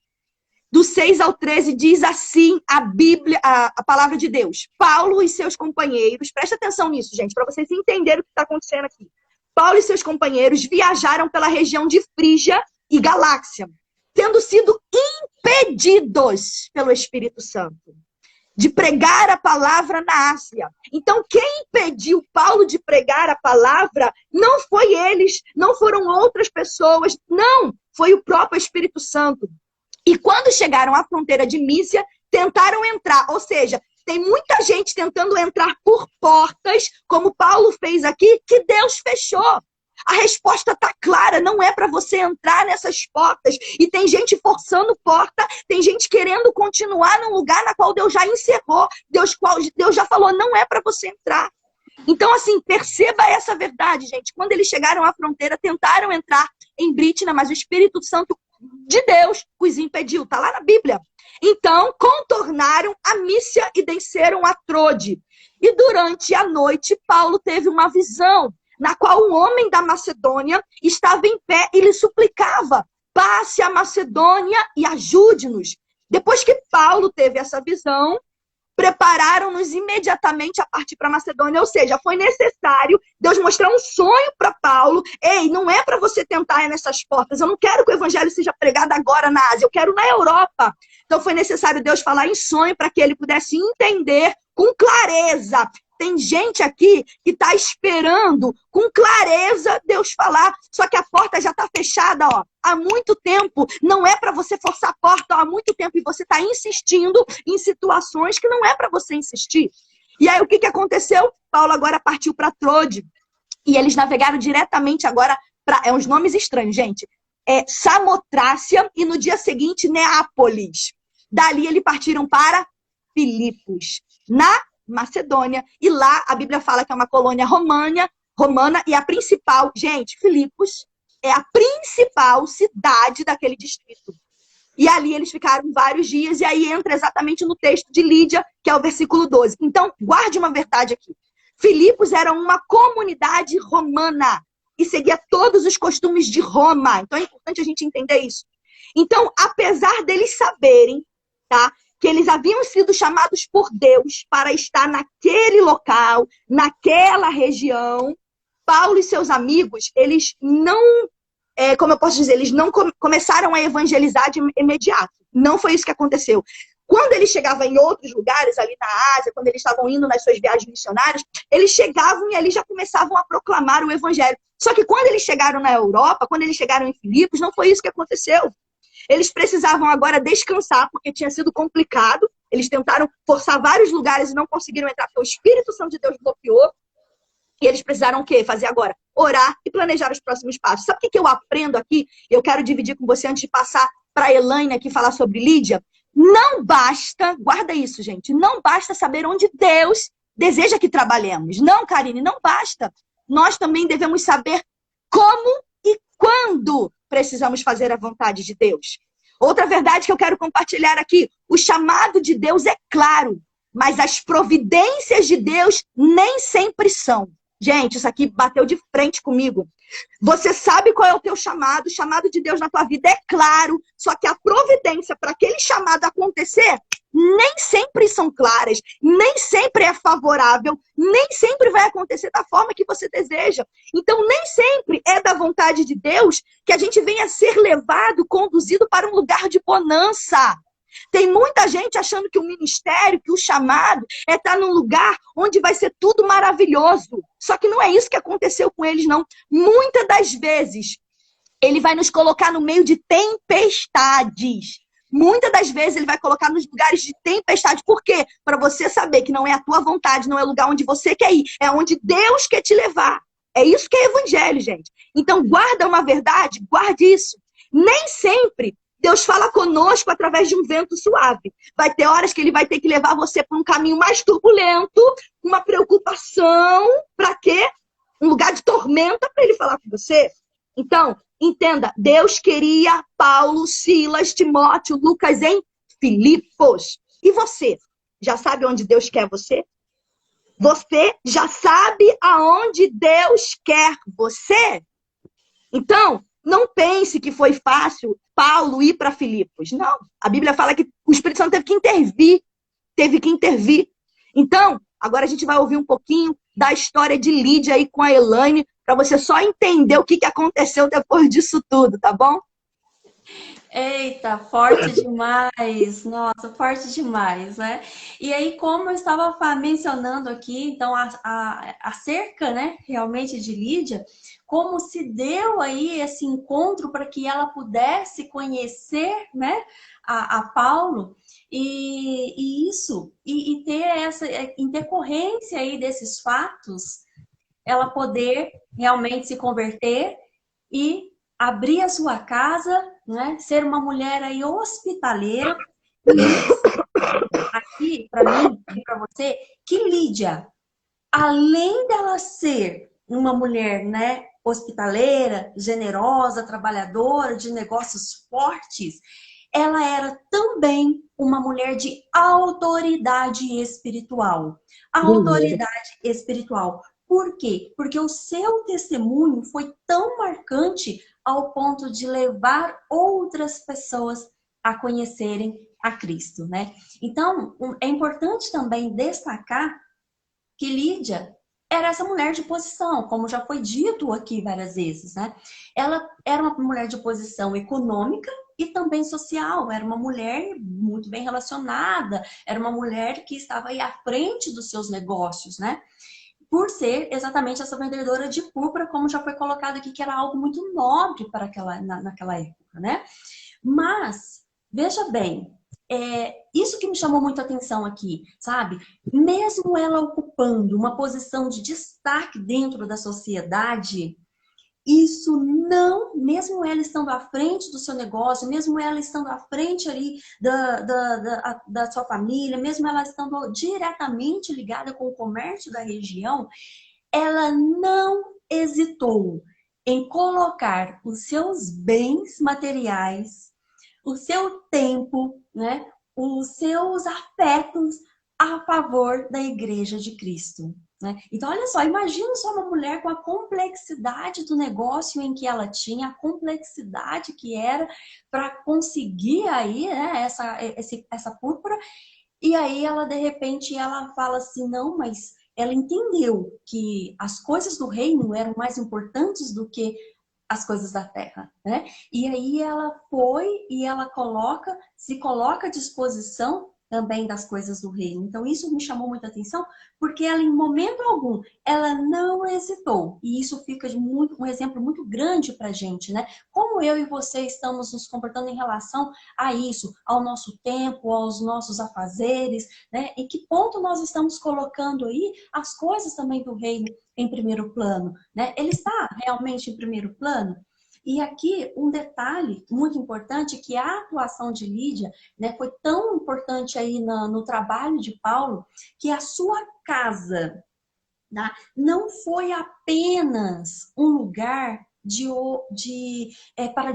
do 6 ao 13, diz assim a Bíblia, a palavra de Deus. Paulo e seus companheiros, presta atenção nisso, gente, para vocês entenderem o que está acontecendo aqui. Paulo e seus companheiros viajaram pela região de Frígia e Galácia, tendo sido impedidos pelo Espírito Santo de pregar a palavra na Ásia. Então, quem impediu Paulo de pregar a palavra não foi eles, não foram outras pessoas, não, foi o próprio Espírito Santo. E quando chegaram à fronteira de Mísia, tentaram entrar, ou seja, tem muita gente tentando entrar por portas, como Paulo fez aqui, que Deus fechou. A resposta está clara, não é para você entrar nessas portas. E tem gente forçando porta, tem gente querendo continuar num lugar na qual Deus já encerrou. Deus já falou, não é para você entrar. Então, assim, perceba essa verdade, gente. Quando eles chegaram à fronteira, tentaram entrar em Britna, mas o Espírito Santo de Deus os impediu. Está lá na Bíblia. Então, contornaram a Mísia e desceram a Trode. E durante a noite, Paulo teve uma visão, na qual um homem da Macedônia estava em pé e lhe suplicava: passe a Macedônia e ajude-nos. Depois que Paulo teve essa visão, prepararam-nos imediatamente a partir para Macedônia. Ou seja, foi necessário Deus mostrar um sonho para Paulo. Ei, não é para você tentar ir nessas portas. Eu não quero que o evangelho seja pregado agora na Ásia. Eu quero na Europa. Então foi necessário Deus falar em sonho para que ele pudesse entender com clareza. Tem gente aqui que está esperando com clareza Deus falar, só que a porta já está fechada, ó, há muito tempo. Não é para você forçar a porta, ó, há muito tempo, e você está insistindo em situações que não é para você insistir. E aí o que aconteceu? Paulo agora partiu para Trode e eles navegaram diretamente agora é uns nomes estranhos, gente. Samotrácia e no dia seguinte Neápolis. Dali eles partiram para Filipos, na Macedônia, e lá a Bíblia fala que é uma colônia romana e a principal, gente, Filipos é a principal cidade daquele distrito. E ali eles ficaram vários dias, e aí entra exatamente no texto de Lídia, que é o versículo 12. Então, guarde uma verdade aqui. Filipos era uma comunidade romana e seguia todos os costumes de Roma. Então, é importante a gente entender isso. Então, apesar deles saberem, tá, que eles haviam sido chamados por Deus para estar naquele local, naquela região, Paulo e seus amigos, eles não... como eu posso dizer, eles não começaram a evangelizar de imediato. Não foi isso que aconteceu. Quando eles chegavam em outros lugares, ali na Ásia, quando eles estavam indo nas suas viagens missionárias, eles chegavam e ali já começavam a proclamar o evangelho. Só que quando eles chegaram na Europa, quando eles chegaram em Filipos, não foi isso que aconteceu. Eles precisavam agora descansar, porque tinha sido complicado. Eles tentaram forçar vários lugares e não conseguiram entrar, porque o Espírito Santo de Deus bloqueou. E eles precisaram o quê? Fazer agora? Orar e planejar os próximos passos. Sabe o que eu aprendo aqui? Eu quero dividir com você antes de passar para a Elaine aqui falar sobre Lídia. Não basta, guarda isso, gente, não basta saber onde Deus deseja que trabalhemos. Não, Karine, não basta. Nós também devemos saber como e quando precisamos fazer a vontade de Deus. Outra verdade que eu quero compartilhar aqui, o chamado de Deus é claro, mas as providências de Deus nem sempre são. Gente, isso aqui bateu de frente comigo. Você sabe qual é o teu chamado, o chamado de Deus na tua vida é claro, só que a providência para aquele chamado acontecer nem sempre são claras, nem sempre é favorável, nem sempre vai acontecer da forma que você deseja. Então, nem sempre é da vontade de Deus que a gente venha ser levado, conduzido para um lugar de bonança. Tem muita gente achando que o ministério, que o chamado é estar num lugar onde vai ser tudo maravilhoso. Só que não é isso que aconteceu com eles, não. Muitas das vezes, ele vai nos colocar no meio de tempestades. Muitas das vezes, ele vai colocar nos lugares de tempestade. Por quê? Para você saber que não é a tua vontade, não é o lugar onde você quer ir. É onde Deus quer te levar. É isso que é evangelho, gente. Então, guarda uma verdade, guarde isso. Nem sempre Deus fala conosco através de um vento suave. Vai ter horas que ele vai ter que levar você para um caminho mais turbulento, uma preocupação, para quê? Um lugar de tormenta para ele falar com você. Então, entenda, Deus queria Paulo, Silas, Timóteo, Lucas em Filipos. E você? Já sabe onde Deus quer você? Você já sabe aonde Deus quer você? Então, não pense que foi fácil Paulo ir para Filipos. Não. A Bíblia fala que o Espírito Santo teve que intervir. Teve que intervir. Então, agora a gente vai ouvir um pouquinho da história de Lídia aí com a Elaine, para você só entender o que aconteceu depois disso tudo, tá bom? Eita, forte demais, nossa, forte demais, né? E aí, como eu estava mencionando aqui, então, acerca, né, realmente de Lídia, como se deu aí esse encontro para que ela pudesse conhecer, né, a Paulo, e ter essa, em decorrência aí desses fatos, ela poder realmente se converter e abrir a sua casa, né? Ser uma mulher aí hospitaleira. Aqui, para mim e para você, que Lídia, além dela ser uma mulher, né, hospitaleira, generosa, trabalhadora, de negócios fortes, ela era também uma mulher de autoridade espiritual. Autoridade espiritual. Por quê? Porque o seu testemunho foi tão marcante ao ponto de levar outras pessoas a conhecerem a Cristo, né? Então, é importante também destacar que Lídia era essa mulher de posição, como já foi dito aqui várias vezes, né? Ela era uma mulher de posição econômica e também social, era uma mulher muito bem relacionada, era uma mulher que estava aí à frente dos seus negócios, né? Por ser exatamente essa vendedora de púrpura, como já foi colocado aqui, que era algo muito nobre para naquela época, né? Mas, veja bem, isso que me chamou muito a atenção aqui, sabe? Mesmo ela ocupando uma posição de destaque dentro da sociedade, isso não, mesmo ela estando à frente do seu negócio, mesmo ela estando à frente ali da sua família, mesmo ela estando diretamente ligada com o comércio da região, ela não hesitou em colocar os seus bens materiais, o seu tempo, né, os seus afetos a favor da Igreja de Cristo. Né? Então, olha só, imagina só uma mulher com a complexidade do negócio em que ela tinha, a complexidade que era para conseguir aí, né, essa púrpura, e aí ela, de repente, ela fala assim, não, mas ela entendeu que as coisas do reino eram mais importantes do que as coisas da terra, né? E aí ela foi e ela se coloca à disposição também das coisas do reino. Então isso me chamou muita atenção, porque ela em momento algum, ela não hesitou. E isso fica de um exemplo muito grande para a gente, né? Como eu e você estamos nos comportando em relação a isso, ao nosso tempo, aos nossos afazeres, né? Em que ponto nós estamos colocando aí as coisas também do reino em primeiro plano, né? Ele está realmente em primeiro plano? E aqui um detalhe muito importante, que a atuação de Lídia, né, foi tão importante aí no trabalho de Paulo, que a sua casa, tá, não foi apenas um lugar de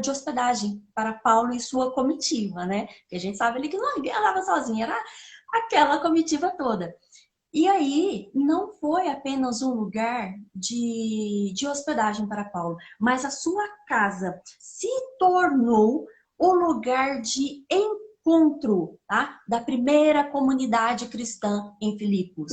hospedagem para Paulo e sua comitiva, né? Porque a gente sabe ali que não andava sozinha, era aquela comitiva toda. E aí, não foi apenas um lugar de hospedagem para Paulo, mas a sua casa se tornou o lugar de encontro, tá? Da primeira comunidade cristã em Filipos.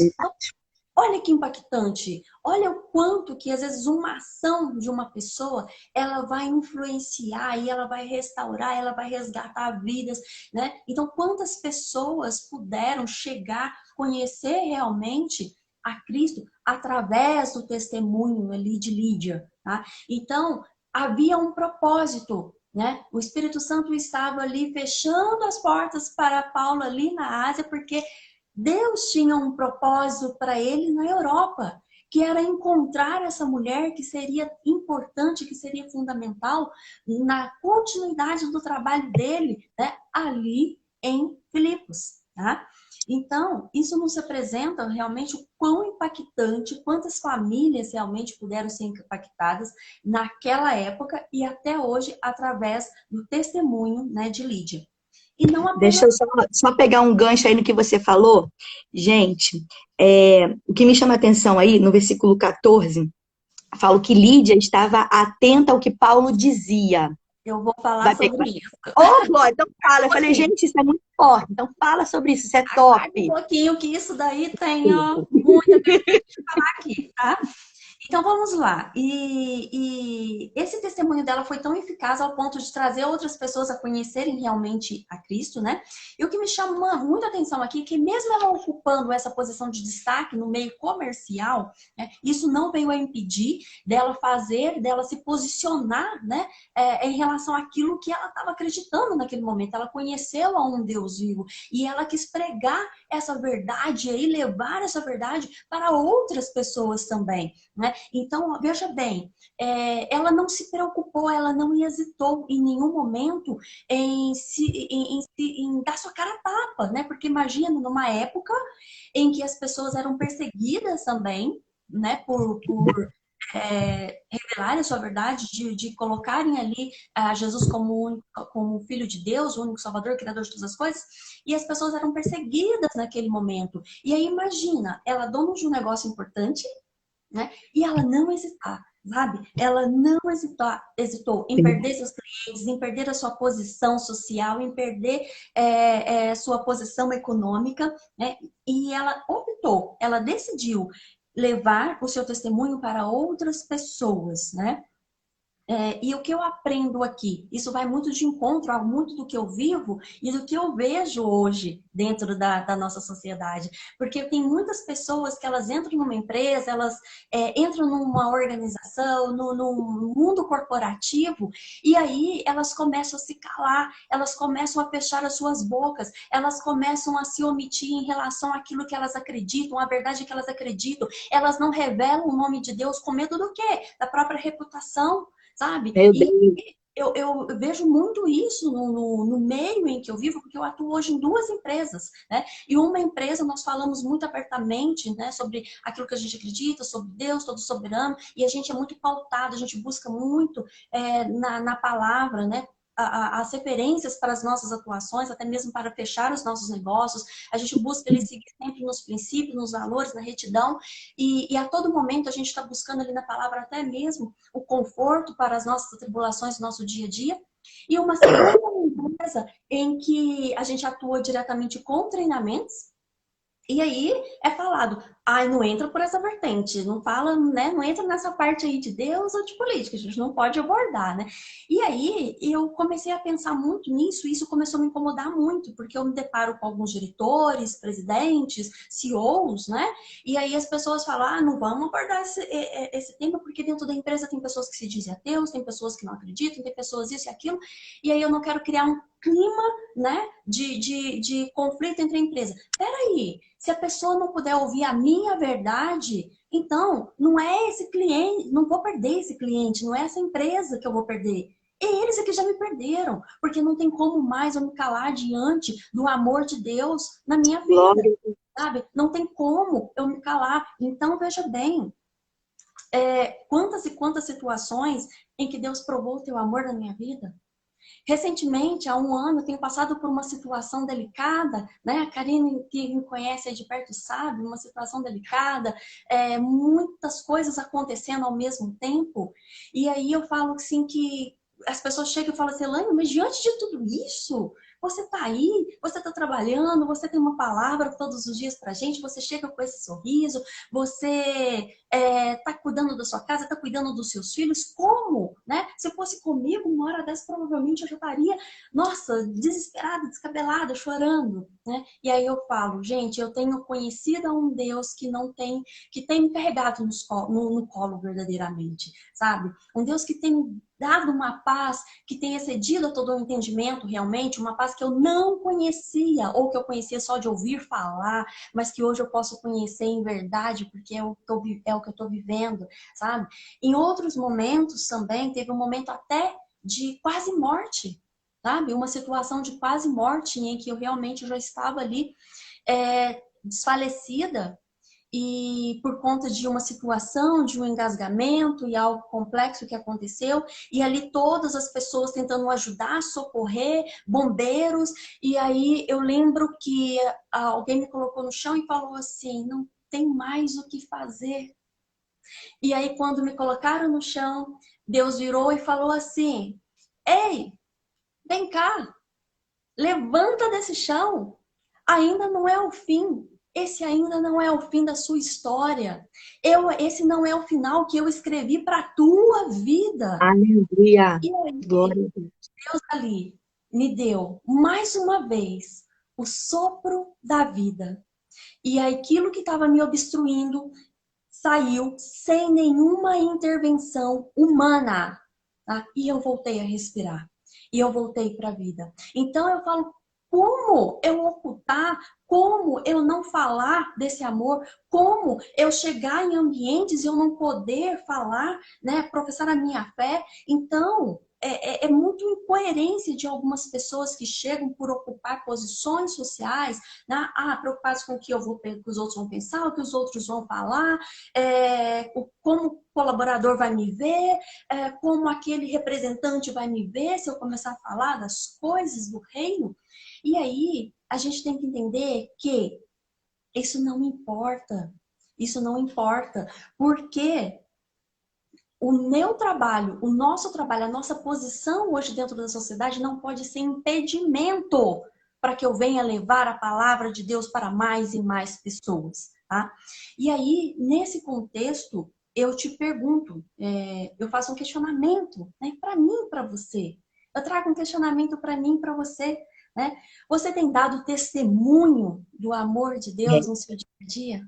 Olha que impactante. Olha o quanto que às vezes uma ação de uma pessoa, ela vai influenciar e ela vai restaurar, ela vai resgatar vidas, né? Então, quantas pessoas puderam chegar, conhecer realmente a Cristo através do testemunho ali de Lídia, tá? Então, havia um propósito, né? O Espírito Santo estava ali fechando as portas para Paulo ali na Ásia, porque Deus tinha um propósito para ele na Europa, que era encontrar essa mulher que seria importante, que seria fundamental na continuidade do trabalho dele, né, ali em Filipos, tá? Então, isso nos apresenta realmente o quão impactante, quantas famílias realmente puderam ser impactadas naquela época e até hoje através do testemunho, né, de Lídia. E não Deixa apenas eu só pegar um gancho aí no que você falou. Gente, o que me chama a atenção aí, no versículo 14, falo que Lídia estava atenta ao que Paulo dizia. eu vou falar Vai pegar. sobre isso. Ô, Glória, então fala. Eu falei, Pouquinho. gente, isso é muito forte. Então fala sobre isso, isso é Aguarde um top. pouquinho que isso daí tem ó, muita coisa pra falar aqui, tá? Então vamos lá. E esse testemunho dela foi tão eficaz ao ponto de trazer outras pessoas a conhecerem realmente a Cristo, né? E o que me chama muita atenção aqui é que mesmo ela ocupando essa posição de destaque no meio comercial, né, isso não veio a impedir dela se posicionar, né, em relação àquilo que ela estava acreditando naquele momento. Ela conheceu a um Deus vivo e ela quis pregar essa verdade e levar essa verdade para outras pessoas também, né? Então, veja bem, ela não se preocupou, ela não hesitou em nenhum momento em dar sua cara a tapa, né? Porque imagina, numa época em que as pessoas eram perseguidas também, né? Revelarem a sua verdade, de colocarem ali Jesus como Filho de Deus, o único Salvador, Criador de todas as coisas, e as pessoas eram perseguidas naquele momento. E aí imagina, ela dona de um negócio importante, né? E ela não hesitar, sabe? Ela não hesitou em perder seus clientes, em perder a sua posição social, em perder sua posição econômica, né? E ela optou, ela decidiu levar o seu testemunho para outras pessoas, né? E o que eu aprendo aqui? Isso vai muito de encontro a muito do que eu vivo e do que eu vejo hoje dentro da nossa sociedade. Porque tem muitas pessoas que elas entram numa empresa, elas entram numa organização, no mundo corporativo, e aí elas começam a se calar, elas começam a fechar as suas bocas, elas começam a se omitir em relação àquilo que elas acreditam, a verdade que elas acreditam. Elas não revelam o nome de Deus com medo do quê? Da própria reputação, sabe? Meu E Deus. eu vejo muito isso no meio em que eu vivo, porque eu atuo hoje em duas empresas, né? E uma empresa nós falamos muito abertamente, né, sobre aquilo que a gente acredita, sobre Deus, todo soberano, e a gente é muito pautado, a gente busca muito na palavra, né? As referências para as nossas atuações, até mesmo para fechar os nossos negócios. A gente busca ele seguir sempre nos princípios, nos valores, na retidão, e a todo momento a gente está buscando ali na palavra até mesmo o conforto para as nossas tribulações do nosso dia a dia. E uma segunda empresa em que a gente atua diretamente com treinamentos, e aí é falado, ai, não entra por essa vertente, não fala, né? Não entra nessa parte aí de Deus ou de política, a gente não pode abordar, né? E aí eu comecei a pensar muito nisso, e isso começou a me incomodar muito, porque eu me deparo com alguns diretores, presidentes, CEOs, né? E aí as pessoas falam, ah, não vamos abordar esse tema, porque dentro da empresa tem pessoas que se dizem ateus, tem pessoas que não acreditam, tem pessoas isso e aquilo, e aí eu não quero criar um clima, né, de conflito entre a empresa. Peraí, se a pessoa não puder ouvir a minha verdade, então não é esse cliente, não vou perder esse cliente, não é essa empresa que eu vou perder. Eles é que já me perderam, porque não tem como mais eu me calar diante do amor de Deus na minha vida, Glória. sabe? Não tem como eu me calar. Então, veja bem, quantas e quantas situações em que Deus provou o teu amor na minha vida. Recentemente, há um ano, tenho passado por uma situação delicada, né? A Karine, que me conhece aí de perto, sabe, uma situação delicada, muitas coisas acontecendo ao mesmo tempo. E aí eu falo assim que as pessoas chegam e falam assim, Elaine, mas diante de tudo isso, você está aí, você está trabalhando, você tem uma palavra todos os dias para a gente, você chega com esse sorriso, você está cuidando da sua casa, está cuidando dos seus filhos, como? Né? Se fosse comigo, uma hora dessa, provavelmente eu já estaria, nossa, desesperada, descabelada, chorando. Né? E aí eu falo, gente, eu tenho conhecido a um Deus que não tem, que tem me carregado no colo verdadeiramente, sabe? Um Deus que tem dado uma paz que tem excedido todo o entendimento realmente, uma paz que eu não conhecia, ou que eu conhecia só de ouvir falar, mas que hoje eu posso conhecer em verdade, porque é o que eu estou vivendo, sabe? Em outros momentos também, teve um momento até de quase morte, sabe? Uma situação de quase morte em que eu realmente já estava ali desfalecida, e por conta de uma situação, de um engasgamento e algo complexo que aconteceu, e ali todas as pessoas tentando ajudar, socorrer, bombeiros, e aí eu lembro que alguém me colocou no chão e falou assim, não tem mais o que fazer. E aí quando me colocaram no chão, Deus virou e falou assim, ei, vem cá, levanta desse chão, ainda não é o fim. Esse ainda não é o fim da sua história. Esse não é o final que eu escrevi para a tua vida. Aleluia. E aí, Glória a Deus. Deus ali me deu mais uma vez o sopro da vida. E aquilo que estava me obstruindo saiu sem nenhuma intervenção humana. Tá? E eu voltei a respirar. E eu voltei para a vida. Então eu falo, como eu ocultar, como eu não falar desse amor, como eu chegar em ambientes e eu não poder falar, né, professar a minha fé. Então, é muito incoerência de algumas pessoas que chegam por ocupar posições sociais, né? Preocupados com o que que os outros vão pensar, o que os outros vão falar, como o colaborador vai me ver, como aquele representante vai me ver se eu começar a falar das coisas do reino. E aí, a gente tem que entender que isso não importa. Isso não importa. Porque o meu trabalho, o nosso trabalho, a nossa posição hoje dentro da sociedade não pode ser impedimento para que eu venha levar a palavra de Deus para mais e mais pessoas. Tá? E aí, nesse contexto, eu te pergunto, eu faço um questionamento, né, para mim e para você. Eu trago um questionamento para mim e para você, né? Você tem dado testemunho do amor de Deus no seu dia a dia?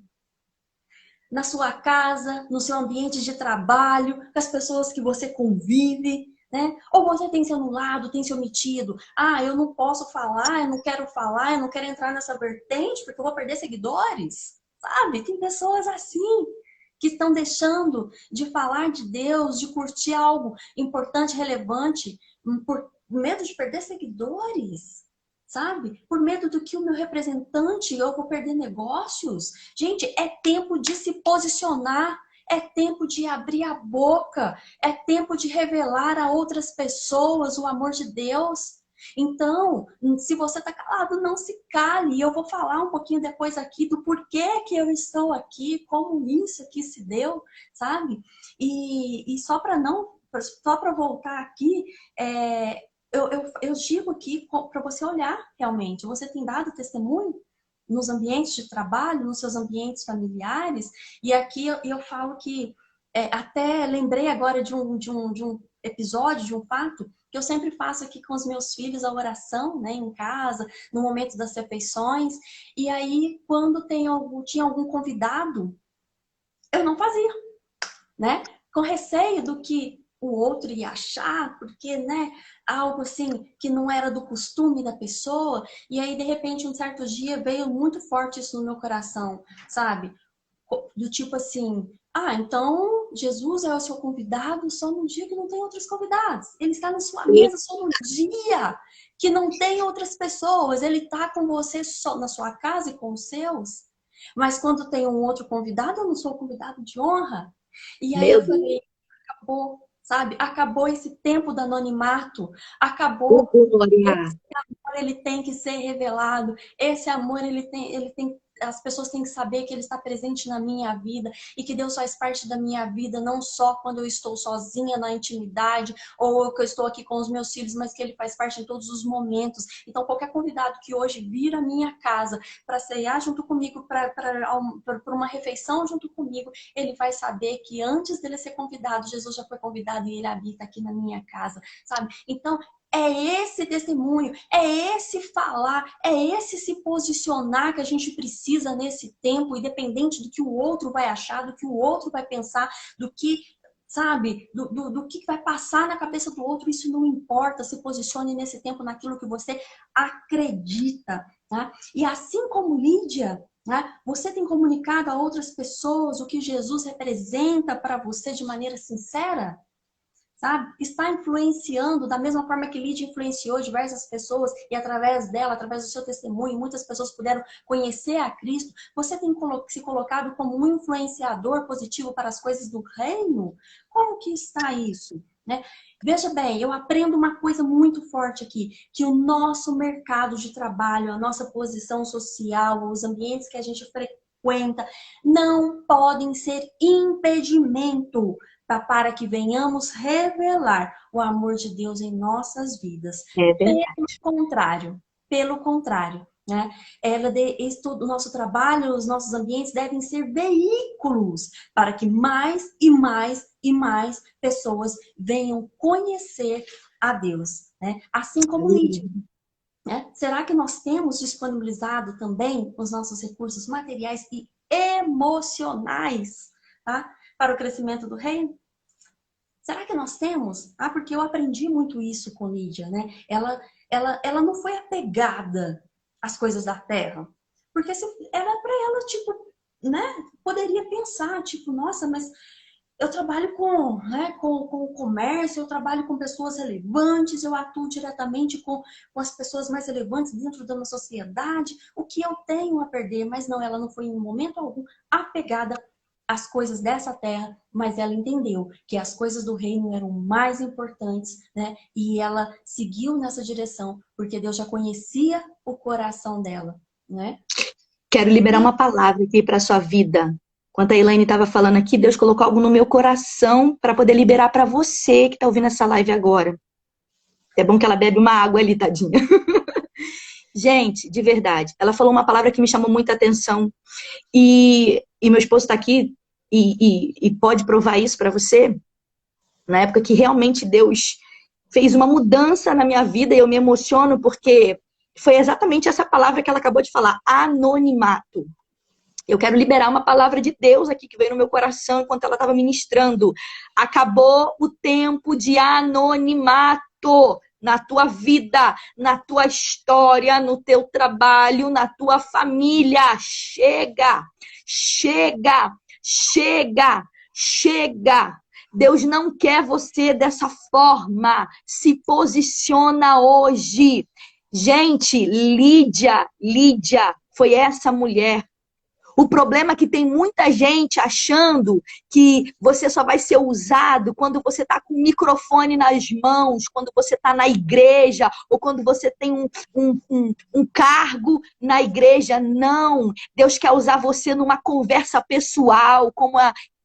Na sua casa, no seu ambiente de trabalho, com as pessoas que você convive, né? Ou você tem se anulado, tem se omitido? Ah, eu não posso falar, eu não quero entrar nessa vertente porque eu vou perder seguidores, sabe? Tem pessoas assim que estão deixando de falar de Deus, de curtir algo importante, relevante, por medo de perder seguidores. Sabe? Por medo do que o meu representante, eu vou perder negócios. Gente, é tempo de se posicionar, é tempo de abrir a boca, é tempo de revelar a outras pessoas o amor de Deus. Então, se você está calado, não se cale. Eu vou falar um pouquinho depois aqui do porquê que eu estou aqui, como isso aqui se deu, sabe? E só para não, só para voltar aqui, eu digo aqui para você olhar realmente. Você tem dado testemunho nos ambientes de trabalho, nos seus ambientes familiares? E aqui eu falo que até lembrei agora de um episódio, de um fato, que eu sempre faço aqui com os meus filhos, a oração, né, em casa, no momento das refeições. E aí, quando tinha algum convidado, eu não fazia, né? Com receio do que o outro ia achar, porque, né, algo assim que não era do costume da pessoa. E aí, de repente, um certo dia veio muito forte isso no meu coração, sabe? Do tipo assim, ah, então Jesus é o seu convidado só no dia que não tem outros convidados. Ele está na sua mesa só no dia que não tem outras pessoas. Ele está com você só na sua casa e com os seus. Mas quando tem um outro convidado, eu não sou convidado de honra. E aí Meu eu Deus. falei, acabou, sabe? Acabou esse tempo do anonimato. Ô, Acabou. Glória. Esse amor, ele tem que ser revelado. Esse amor, as pessoas têm que saber que ele está presente na minha vida e que Deus faz parte da minha vida, não só quando eu estou sozinha na intimidade ou que eu estou aqui com os meus filhos, mas que ele faz parte em todos os momentos. Então, qualquer convidado que hoje vir à minha casa para ceiar junto comigo, para uma refeição junto comigo, ele vai saber que antes dele ser convidado, Jesus já foi convidado e ele habita aqui na minha casa, sabe? Então, é esse testemunho, é esse falar, é esse se posicionar que a gente precisa nesse tempo, independente do que o outro vai achar, do que o outro vai pensar, do que, sabe, do que vai passar na cabeça do outro, isso não importa. Se posicione nesse tempo naquilo que você acredita, tá? E assim como Lídia, né, você tem comunicado a outras pessoas o que Jesus representa para você de maneira sincera? Sabe? Está influenciando da mesma forma que Lídia influenciou diversas pessoas e através dela, através do seu testemunho, muitas pessoas puderam conhecer a Cristo. Você tem se colocado como um influenciador positivo para as coisas do reino? Como que está isso? Né? Veja bem, eu aprendo uma coisa muito forte aqui, que o nosso mercado de trabalho, a nossa posição social, os ambientes que a gente frequenta, não podem ser impedimento para que venhamos revelar o amor de Deus em nossas vidas. É verdade. Pelo contrário, né? O nosso trabalho, os nossos ambientes devem ser veículos para que mais e mais e mais pessoas venham conhecer a Deus, né? Assim como Lídia. Né? Será que nós temos disponibilizado também os nossos recursos materiais e emocionais, tá? Para o crescimento do reino? Será que nós temos? Ah, porque eu aprendi muito isso com Lídia, né? Ela não foi apegada às coisas da terra. Porque se era para ela, tipo, né? Poderia pensar, tipo, nossa, mas eu trabalho com o comércio, eu trabalho com pessoas relevantes, eu atuo diretamente com as pessoas mais relevantes dentro da nossa sociedade. O que eu tenho a perder? Mas não, ela não foi em momento algum apegada às coisas dessa terra, mas ela entendeu que as coisas do reino eram mais importantes, né? E ela seguiu nessa direção, porque Deus já conhecia o coração dela, né? Quero liberar uma palavra aqui para a sua vida. Enquanto a Elaine estava falando aqui, Deus colocou algo no meu coração para poder liberar para você que está ouvindo essa live agora. É bom que ela bebe uma água ali, tadinha. Gente, de verdade, ela falou uma palavra que me chamou muita atenção. E meu esposo está aqui, e pode provar isso para você, na época que realmente Deus fez uma mudança na minha vida, e eu me emociono porque foi exatamente essa palavra que ela acabou de falar, anonimato. Eu quero liberar uma palavra de Deus aqui que veio no meu coração enquanto ela estava ministrando. Acabou o tempo de anonimato na tua vida, na tua história, no teu trabalho, na tua família. Chega, chega, chega, chega. Deus não quer você dessa forma. Se posiciona hoje. Gente, Lídia foi essa mulher. O problema é que tem muita gente achando que você só vai ser usado quando você está com o microfone nas mãos, quando você está na igreja, ou quando você tem um cargo na igreja. Não! Deus quer usar você numa conversa pessoal, como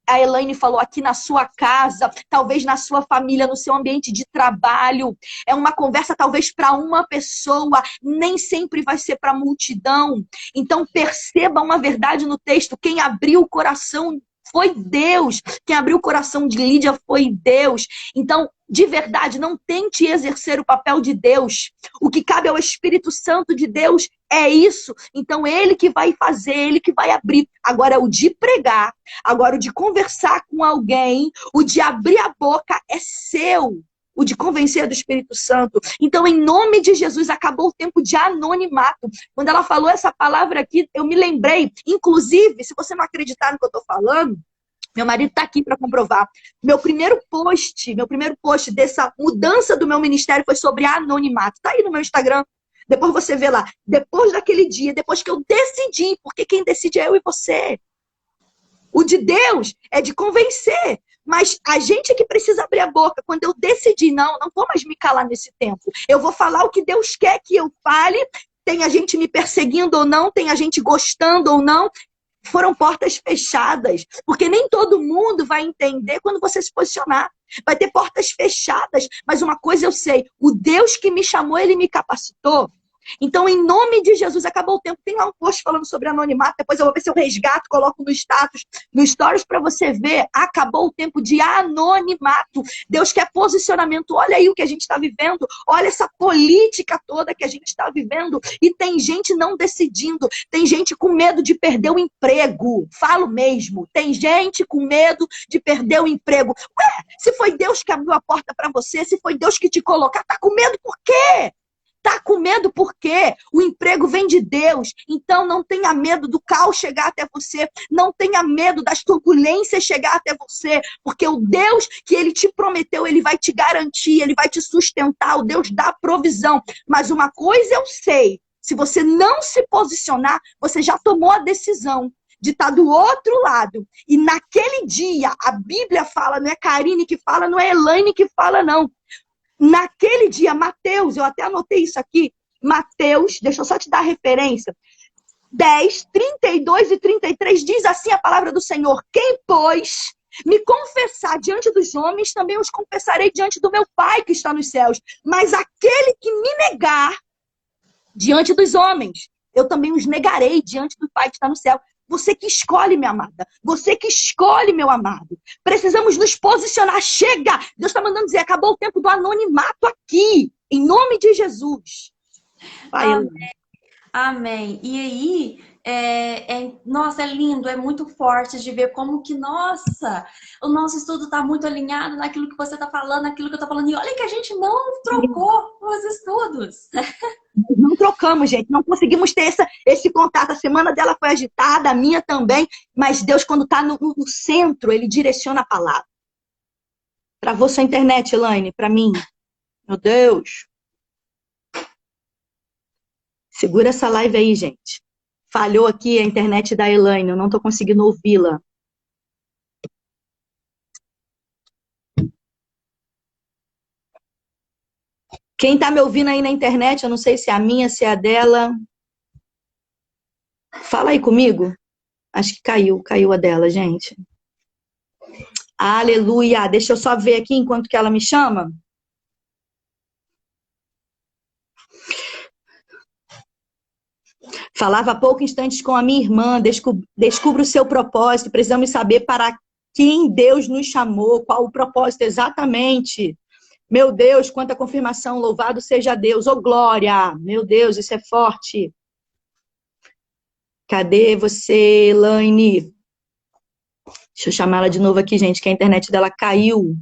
a Elaine falou, aqui na sua casa, talvez na sua família, no seu ambiente de trabalho. É uma conversa talvez para uma pessoa, nem sempre vai ser para a multidão. Então perceba uma verdade no texto, quem abriu o coração foi Deus, quem abriu o coração de Lídia foi Deus. Então, de verdade, não tente exercer o papel de Deus. O que cabe ao Espírito Santo de Deus é isso. Então, ele que vai fazer, ele que vai abrir. Agora, o de pregar, agora o de conversar com alguém, o de abrir a boca é seu. O de convencer do Espírito Santo. Então, em nome de Jesus, acabou o tempo de anonimato. Quando ela falou essa palavra aqui, eu me lembrei, inclusive, se você não acreditar no que eu estou falando, meu marido está aqui para comprovar. Meu primeiro post dessa mudança do meu ministério foi sobre anonimato. Está aí no meu Instagram. Depois você vê lá. Depois daquele dia, depois que eu decidi, porque quem decide é eu e você. O de Deus é de convencer. Mas a gente é que precisa abrir a boca. Quando eu decidi, não vou mais me calar nesse tempo. Eu vou falar o que Deus quer que eu fale. Tem a gente me perseguindo ou não, tem a gente gostando ou não. Foram portas fechadas. Porque nem todo mundo vai entender quando você se posicionar. Vai ter portas fechadas. Mas uma coisa eu sei. O Deus que me chamou, ele me capacitou. Então, em nome de Jesus, acabou o tempo. Tem lá um post falando sobre anonimato. Depois eu vou ver se eu resgato, coloco no status, no stories para você ver. Acabou o tempo de anonimato. Deus quer posicionamento. Olha aí o que a gente está vivendo. Olha essa política toda que a gente está vivendo. E tem gente não decidindo. Tem gente com medo de perder o emprego. Falo mesmo. Tem gente com medo de perder o emprego. Ué, se foi Deus que abriu a porta para você, se foi Deus que te colocou, tá com medo por quê? Tá com medo porque o emprego vem de Deus. Então não tenha medo do caos chegar até você. Não tenha medo das turbulências chegar até você. Porque o Deus que ele te prometeu, ele vai te garantir, ele vai te sustentar. O Deus dá provisão. Mas uma coisa eu sei. Se você não se posicionar, você já tomou a decisão de estar do outro lado. E naquele dia, a Bíblia fala, não é Karine que fala, não é Elaine que fala, não. Naquele dia, Mateus, eu até anotei isso aqui, Mateus, deixa eu só te dar a referência, 10, 32 e 33, diz assim a palavra do Senhor: quem, pois, me confessar diante dos homens, também os confessarei diante do meu Pai que está nos céus. Mas aquele que me negar diante dos homens, eu também os negarei diante do Pai que está no céu. Você que escolhe, minha amada. Você que escolhe, meu amado. Precisamos nos posicionar. Chega! Deus está mandando dizer, acabou o tempo do anonimato aqui. Em nome de Jesus. Vai, Amém. Amém. E aí, nossa, é lindo, é muito forte de ver como que, nossa, o nosso estudo está muito alinhado naquilo que você está falando, naquilo que eu estou falando. E olha que a gente não trocou os estudos. Não trocamos, gente. Não conseguimos ter esse contato. A semana dela foi agitada, a minha também. Mas Deus, quando está no centro, ele direciona a palavra. Travou sua internet, Elaine, para mim. Meu Deus. Segura essa live aí, gente. Falhou aqui a internet da Elaine. Eu não estou conseguindo ouvi-la. Quem está me ouvindo aí na internet, eu não sei se é a minha, se é a dela. Fala aí comigo. Acho que caiu a dela, gente. Aleluia. Deixa eu só ver aqui enquanto que ela me chama. Falava há poucos instantes com a minha irmã, descubra o seu propósito, precisamos saber para quem Deus nos chamou, qual o propósito exatamente. Meu Deus, quanta confirmação, louvado seja Deus, ô glória, meu Deus, isso é forte. Cadê você, Elaine? Deixa eu chamar ela de novo aqui, gente, que a internet dela caiu.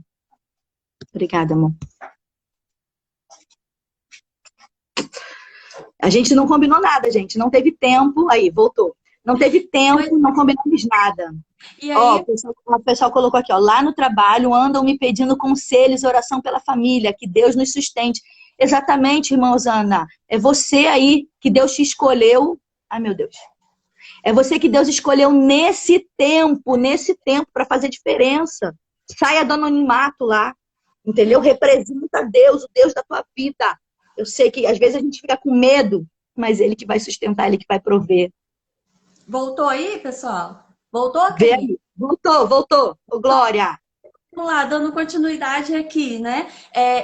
Obrigada, amor. A gente não combinou nada, gente. Não teve tempo. Aí, voltou. Não teve tempo, não combinamos nada. E Ó, aí, o pessoal colocou aqui, ó. Lá no trabalho andam me pedindo conselhos, oração pela família, que Deus nos sustente. Exatamente, irmã Osana. É você aí que Deus te escolheu. Ai, meu Deus. É você que Deus escolheu nesse tempo para fazer diferença. Saia do anonimato lá, entendeu? Representa Deus, o Deus da tua vida. Eu sei que às vezes a gente fica com medo, mas Ele que vai sustentar, Ele que vai prover. voltou aí, pessoal? Voltou, Vê Karine? aí. Voltou. Ô, Glória. Vamos lá, dando continuidade aqui, né?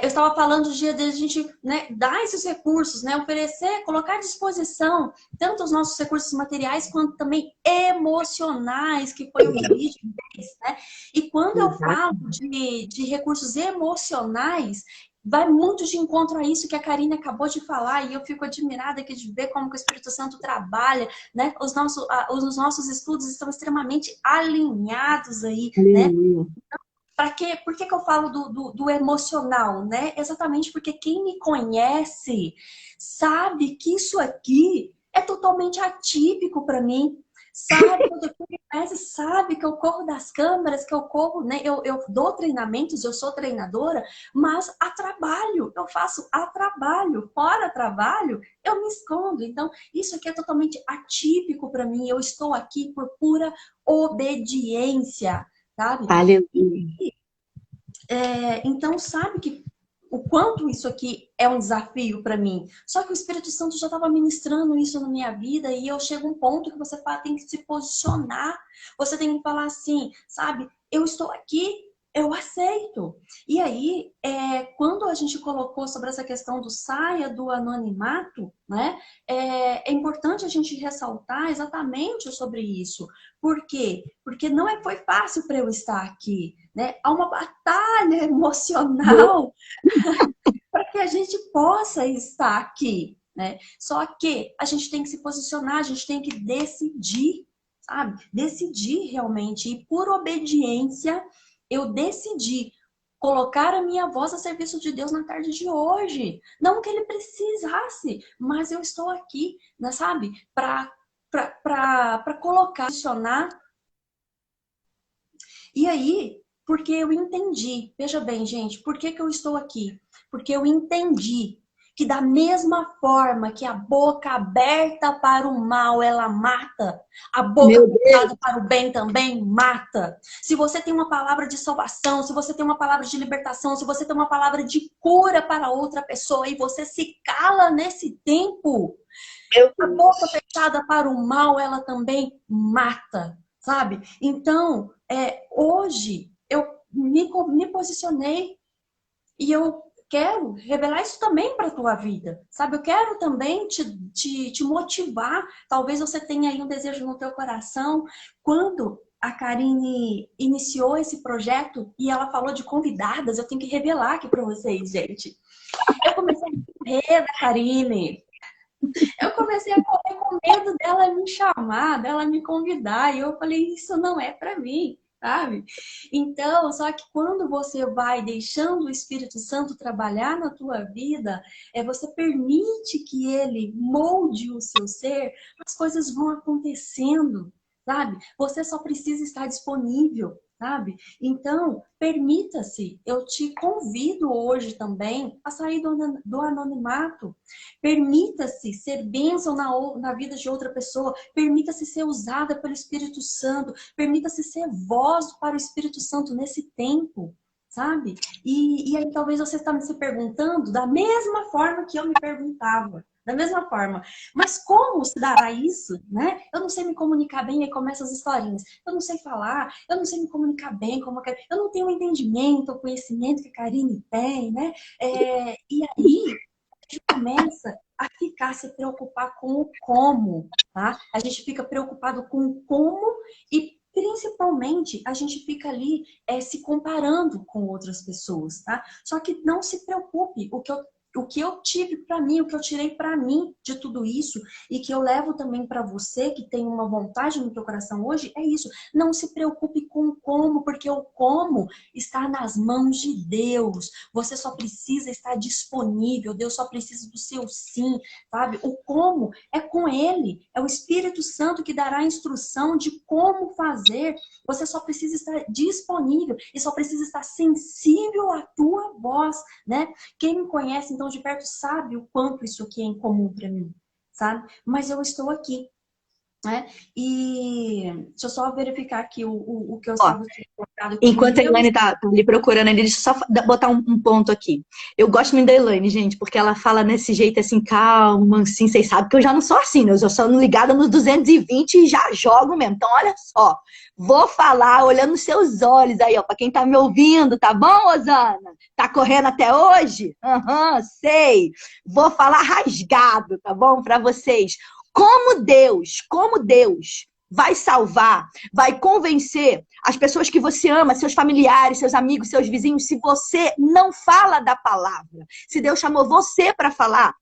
Eu estava falando do dia de a gente, né, dar esses recursos, né? Oferecer, colocar à disposição tanto os nossos recursos materiais quanto também emocionais, que foi o vídeo, né? E quando eu falo de recursos emocionais, vai muito de encontro a isso que a Karine acabou de falar, e eu fico admirada aqui de ver como que o Espírito Santo trabalha, né? Os nossos estudos estão extremamente alinhados aí, né? Aleluia. Para quê? Por que eu falo do emocional, né? Exatamente porque quem me conhece sabe que isso aqui é totalmente atípico para mim. Sabe, quem me conhece sabe que eu corro das câmeras, que eu corro, né? Eu dou treinamentos, eu sou treinadora, mas a trabalho, eu faço a trabalho. Fora trabalho, eu me escondo. Então, isso aqui é totalmente atípico para mim. Eu estou aqui por pura obediência, sabe? Aleluia. Então, sabe que o quanto isso aqui é um desafio para mim. Só que o Espírito Santo já estava ministrando isso na minha vida e eu chego a um ponto que você tem que se posicionar. Você tem que falar assim, sabe? Eu estou aqui, eu aceito. E aí, quando a gente colocou sobre essa questão do saia do anonimato, né? É importante a gente ressaltar exatamente sobre isso. Por quê? Porque não foi fácil para eu estar aqui, né? Há uma batalha emocional para que a gente possa estar aqui, né? Só que a gente tem que se posicionar, a gente tem que decidir, sabe? Decidir realmente. E por obediência, eu decidi colocar a minha voz a serviço de Deus na tarde de hoje. Não que ele precisasse, mas eu estou aqui, né, sabe? Para colocar, posicionar. E aí, porque eu entendi, veja bem, gente, por que eu estou aqui? Porque eu entendi que da mesma forma que a boca aberta para o mal, ela mata, a boca Meu Deus. fechada para o bem também mata. Se você tem uma palavra de salvação, se você tem uma palavra de libertação, se você tem uma palavra de cura para outra pessoa e você se cala nesse tempo, Meu a boca Deus. fechada para o mal, ela também mata, sabe? Então, hoje eu me posicionei e eu quero revelar isso também para a tua vida, sabe? Eu quero também te motivar. Talvez você tenha aí um desejo no teu coração. Quando a Karine iniciou esse projeto e ela falou de convidadas, eu tenho que revelar aqui para vocês, gente. Eu comecei a correr da Karine. Eu comecei a correr com medo dela me chamar, dela me convidar. E eu falei, isso não é para mim, sabe? Então, só que quando você vai deixando o Espírito Santo trabalhar na tua vida, você permite que ele molde o seu ser, as coisas vão acontecendo, sabe? Você só precisa estar disponível. Sabe? Então, permita-se, eu te convido hoje também a sair do anonimato. Permita-se ser bênção na vida de outra pessoa. Permita-se ser usada pelo Espírito Santo. Permita-se ser voz para o Espírito Santo nesse tempo, sabe? E aí talvez você está se perguntando da mesma forma que eu me perguntava. Da mesma forma. Mas como se dará isso, né? Eu não sei me comunicar bem, aí começam as historinhas. Eu não sei falar, eu não sei me comunicar bem, eu não tenho o entendimento, o conhecimento que a Karine tem, né? E aí, a gente começa a ficar se preocupar com o como, tá? A gente fica preocupado com o como e principalmente a gente fica ali se comparando com outras pessoas, tá? Só que não se preocupe, o que eu tive para mim, o que eu tirei para mim de tudo isso e que eu levo também para você que tem uma vontade no teu coração hoje, é isso. Não se preocupe com o como, porque o como está nas mãos de Deus. Você só precisa estar disponível, Deus só precisa do seu sim, sabe? O como é com Ele, é o Espírito Santo que dará a instrução de como fazer. Você só precisa estar disponível e só precisa estar sensível à tua voz, né? Quem me conhece, então, de perto sabe o quanto isso aqui é incomum para mim, sabe? Mas eu estou aqui, né? E deixa eu só verificar aqui o que eu Ó, estava colocado aqui. enquanto a Elaine tá ali procurando ali, deixa eu só botar um ponto aqui. Eu gosto muito da Elaine, gente, porque ela fala nesse jeito assim, calma, assim, vocês sabem que eu já não sou assim, né? Eu já sou ligada nos 220 e já jogo mesmo. Então, olha só, vou falar olhando nos seus olhos aí, ó, pra quem tá me ouvindo, tá bom, Osana? Tá correndo até hoje? Aham, sei. Vou falar rasgado, tá bom, pra vocês. Como Deus vai salvar, vai convencer as pessoas que você ama, seus familiares, seus amigos, seus vizinhos, se você não fala da palavra, se Deus chamou você para falar,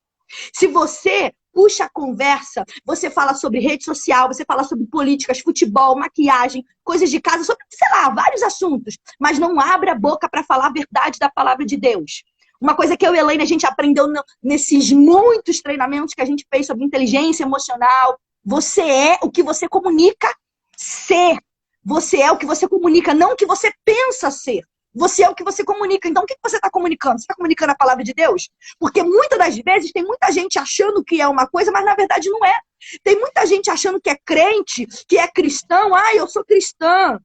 se você puxa a conversa, você fala sobre rede social, você fala sobre políticas, futebol, maquiagem, coisas de casa, sobre, sei lá, vários assuntos, mas não abre a boca para falar a verdade da palavra de Deus. Uma coisa que eu e a Elaine, a gente aprendeu nesses muitos treinamentos que a gente fez sobre inteligência emocional. Você é o que você comunica ser. Você é o que você comunica, não o que você pensa ser. Você é o que você comunica. Então, o que você está comunicando? Você está comunicando a palavra de Deus? Porque muitas das vezes tem muita gente achando que é uma coisa, mas na verdade não é. Tem muita gente achando que é crente, que é cristão. Ah, eu sou cristã.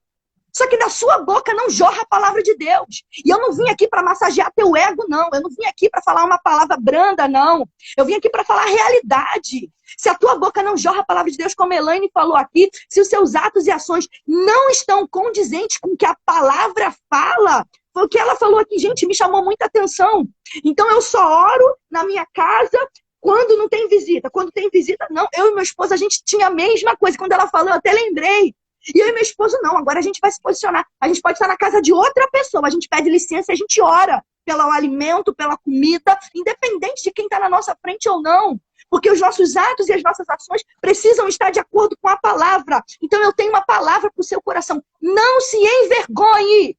Só que da sua boca não jorra a palavra de Deus. E eu não vim aqui para massagear teu ego, não. Eu não vim aqui para falar uma palavra branda, não. Eu vim aqui para falar a realidade. Se a tua boca não jorra a palavra de Deus, como a Elaine falou aqui, se os seus atos e ações não estão condizentes com o que a palavra fala, foi o que ela falou aqui, gente, me chamou muita atenção. Então eu só oro na minha casa quando não tem visita. Quando tem visita, não. Eu e meu esposo, a gente tinha a mesma coisa. Quando ela falou, eu até lembrei. E eu e meu esposo, não, agora a gente vai se posicionar. A gente pode estar na casa de outra pessoa, a gente pede licença e a gente ora pelo alimento, pela comida, independente de quem está na nossa frente ou não. Porque os nossos atos e as nossas ações precisam estar de acordo com a palavra. Então eu tenho uma palavra para o seu coração. Não se envergonhe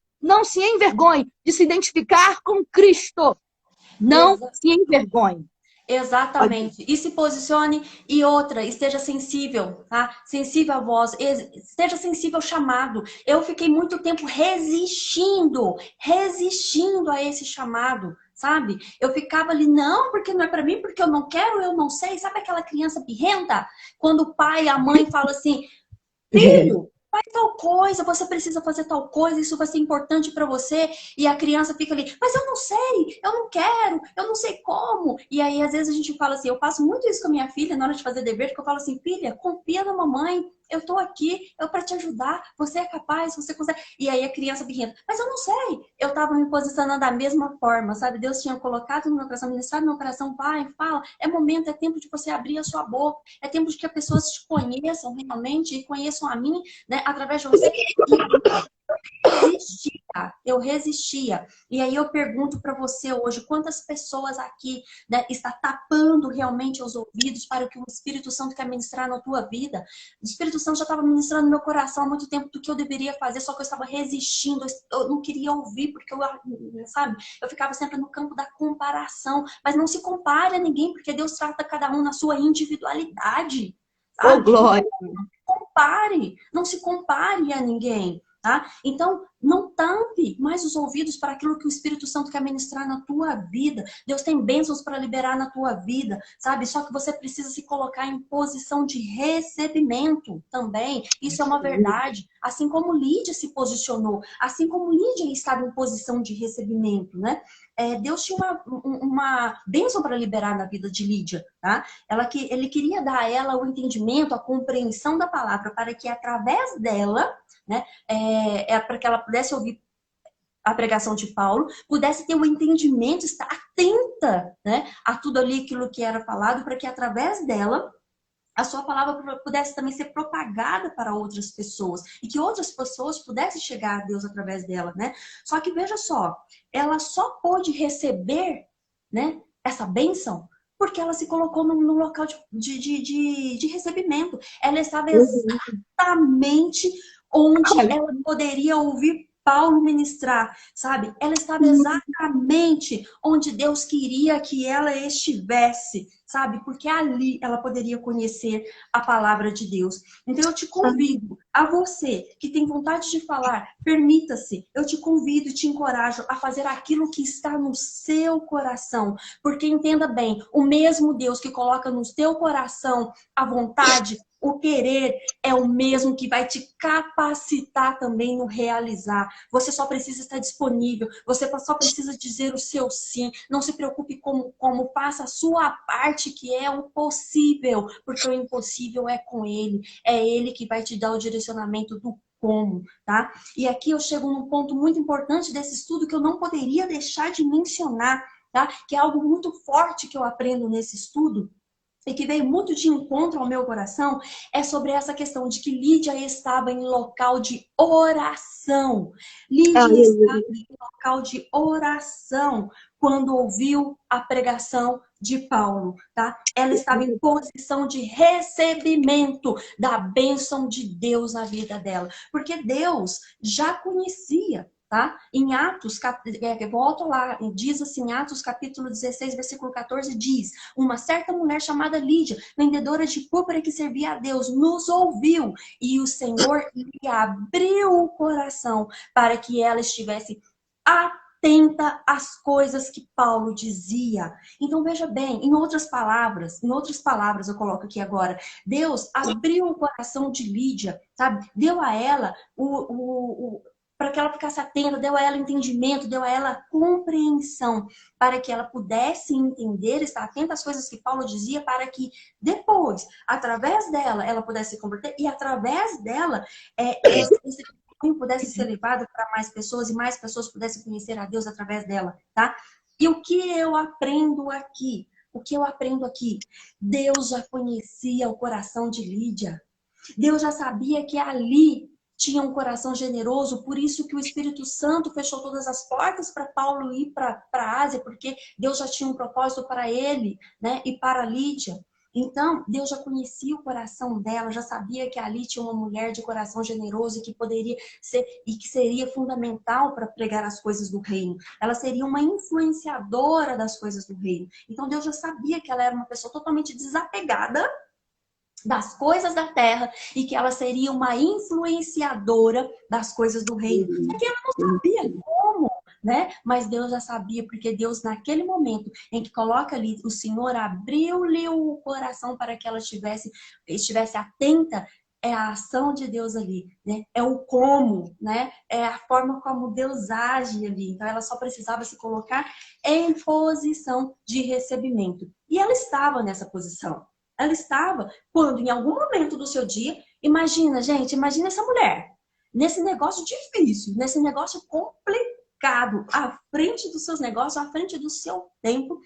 de se identificar com Cristo. Não se envergonhe. Exatamente. E se posicione e outra, esteja sensível, tá? Sensível à voz, esteja sensível ao chamado. Eu fiquei muito tempo resistindo a esse chamado, sabe? Eu ficava ali, não, porque não é pra mim, porque eu não quero, eu não sei. Sabe aquela criança birrenta? Quando o pai e a mãe falam assim, filho, faz tal coisa, você precisa fazer tal coisa, isso vai ser importante para você. E a criança fica ali, mas eu não sei, eu não quero, eu não sei como. E aí, às vezes, a gente fala assim, eu faço muito isso com a minha filha na hora de fazer dever, que eu falo assim, filha, confia na mamãe, eu tô aqui, eu para te ajudar, você é capaz, você consegue. E aí a criança birrenta, mas eu não sei. Eu tava me posicionando da mesma forma, sabe? Deus tinha colocado no meu coração, ministrado no meu coração, vai, fala, é momento, é tempo de você abrir a sua boca, é tempo de que as pessoas te conheçam realmente e conheçam a mim, né, através de você. Eu resistia. E aí eu pergunto para você hoje, quantas pessoas aqui, né, está tapando realmente os ouvidos para o que o Espírito Santo quer ministrar na tua vida? O Espírito Santo já estava ministrando no meu coração há muito tempo do que eu deveria fazer, só que eu estava resistindo, eu não queria ouvir, porque eu, sabe, eu ficava sempre no campo da comparação. Mas não se compare a ninguém, porque Deus trata cada um na sua individualidade. Sabe? Oh, glória! Não se compare a ninguém. Tá? Então, não tampe mais os ouvidos para aquilo que o Espírito Santo quer ministrar na tua vida. Deus tem bênçãos para liberar na tua vida, sabe? Só que você precisa se colocar em posição de recebimento também. Isso é uma verdade. Assim como Lídia se posicionou, assim como Lídia estava em posição de recebimento, né? Deus tinha uma bênção para liberar na vida de Lídia, tá? Ele queria dar a ela o entendimento, a compreensão da palavra, para que através dela, né, para que ela pudesse ouvir a pregação de Paulo, pudesse ter um entendimento, estar atenta, né, a tudo ali aquilo que era falado, para que através dela a sua palavra pudesse também ser propagada para outras pessoas e que outras pessoas pudessem chegar a Deus através dela, né? Só que veja só, ela só pôde receber, né, essa bênção porque ela se colocou no local de recebimento. Ela estava Uhum. exatamente onde ela poderia ouvir Paulo ministrar, sabe? Ela estava exatamente onde Deus queria que ela estivesse, sabe? Porque ali ela poderia conhecer a palavra de Deus. Então eu te convido, a você que tem vontade de falar, permita-se, eu te convido e te encorajo a fazer aquilo que está no seu coração. Porque entenda bem, o mesmo Deus que coloca no seu coração a vontade, o querer, é o mesmo que vai te capacitar também no realizar. Você só precisa estar disponível, você só precisa dizer o seu sim. Não se preocupe como faça a sua parte, que é o possível, porque o impossível é com ele. É ele que vai te dar o direcionamento do como, tá? E aqui eu chego num ponto muito importante desse estudo que eu não poderia deixar de mencionar, tá? Que é algo muito forte que eu aprendo nesse estudo e que veio muito de encontro ao meu coração, é sobre essa questão de que Lídia estava em local de oração. Lídia estava em local de oração quando ouviu a pregação de Paulo, tá? Ela estava em posição de recebimento da bênção de Deus na vida dela, porque Deus já conhecia. Tá? Em Atos, volto lá, diz assim, Atos capítulo 16, versículo 14, diz: uma certa mulher chamada Lídia, vendedora de púrpura que servia a Deus, nos ouviu e o Senhor lhe abriu o coração para que ela estivesse atenta às coisas que Paulo dizia. Então veja bem, em outras palavras eu coloco aqui agora, Deus abriu o coração de Lídia, sabe? Deu a ela para que ela ficasse atenta, deu a ela entendimento, deu a ela compreensão, para que ela pudesse entender, estar atenta às coisas que Paulo dizia, para que depois, através dela, ela pudesse se converter e através dela, esse testemunho pudesse ser levado para mais pessoas e mais pessoas pudessem conhecer a Deus através dela, tá? E o que eu aprendo aqui? O que eu aprendo aqui? Deus já conhecia o coração de Lídia. Deus já sabia que ali tinha um coração generoso, por isso que o Espírito Santo fechou todas as portas para Paulo ir para a Ásia, porque Deus já tinha um propósito para ele, né? E para Lídia. Então, Deus já conhecia o coração dela, já sabia que ali tinha uma mulher de coração generoso e que poderia ser e que seria fundamental para pregar as coisas do reino. Ela seria uma influenciadora das coisas do reino. Então, Deus já sabia que ela era uma pessoa totalmente desapegada das coisas da terra e que ela seria uma influenciadora das coisas do reino. Só que ela não sabia como, né? Mas Deus já sabia, porque Deus, naquele momento em que coloca ali, o Senhor abriu-lhe o coração para que ela estivesse atenta. É a ação de Deus ali, né? É o como, né? É a forma como Deus age ali. Então, ela só precisava se colocar em posição de recebimento. E ela estava nessa posição. Ela estava quando, em algum momento do seu dia, imagina, gente, imagina essa mulher, nesse negócio difícil, nesse negócio complicado, à frente dos seus negócios, à frente do seu tempo,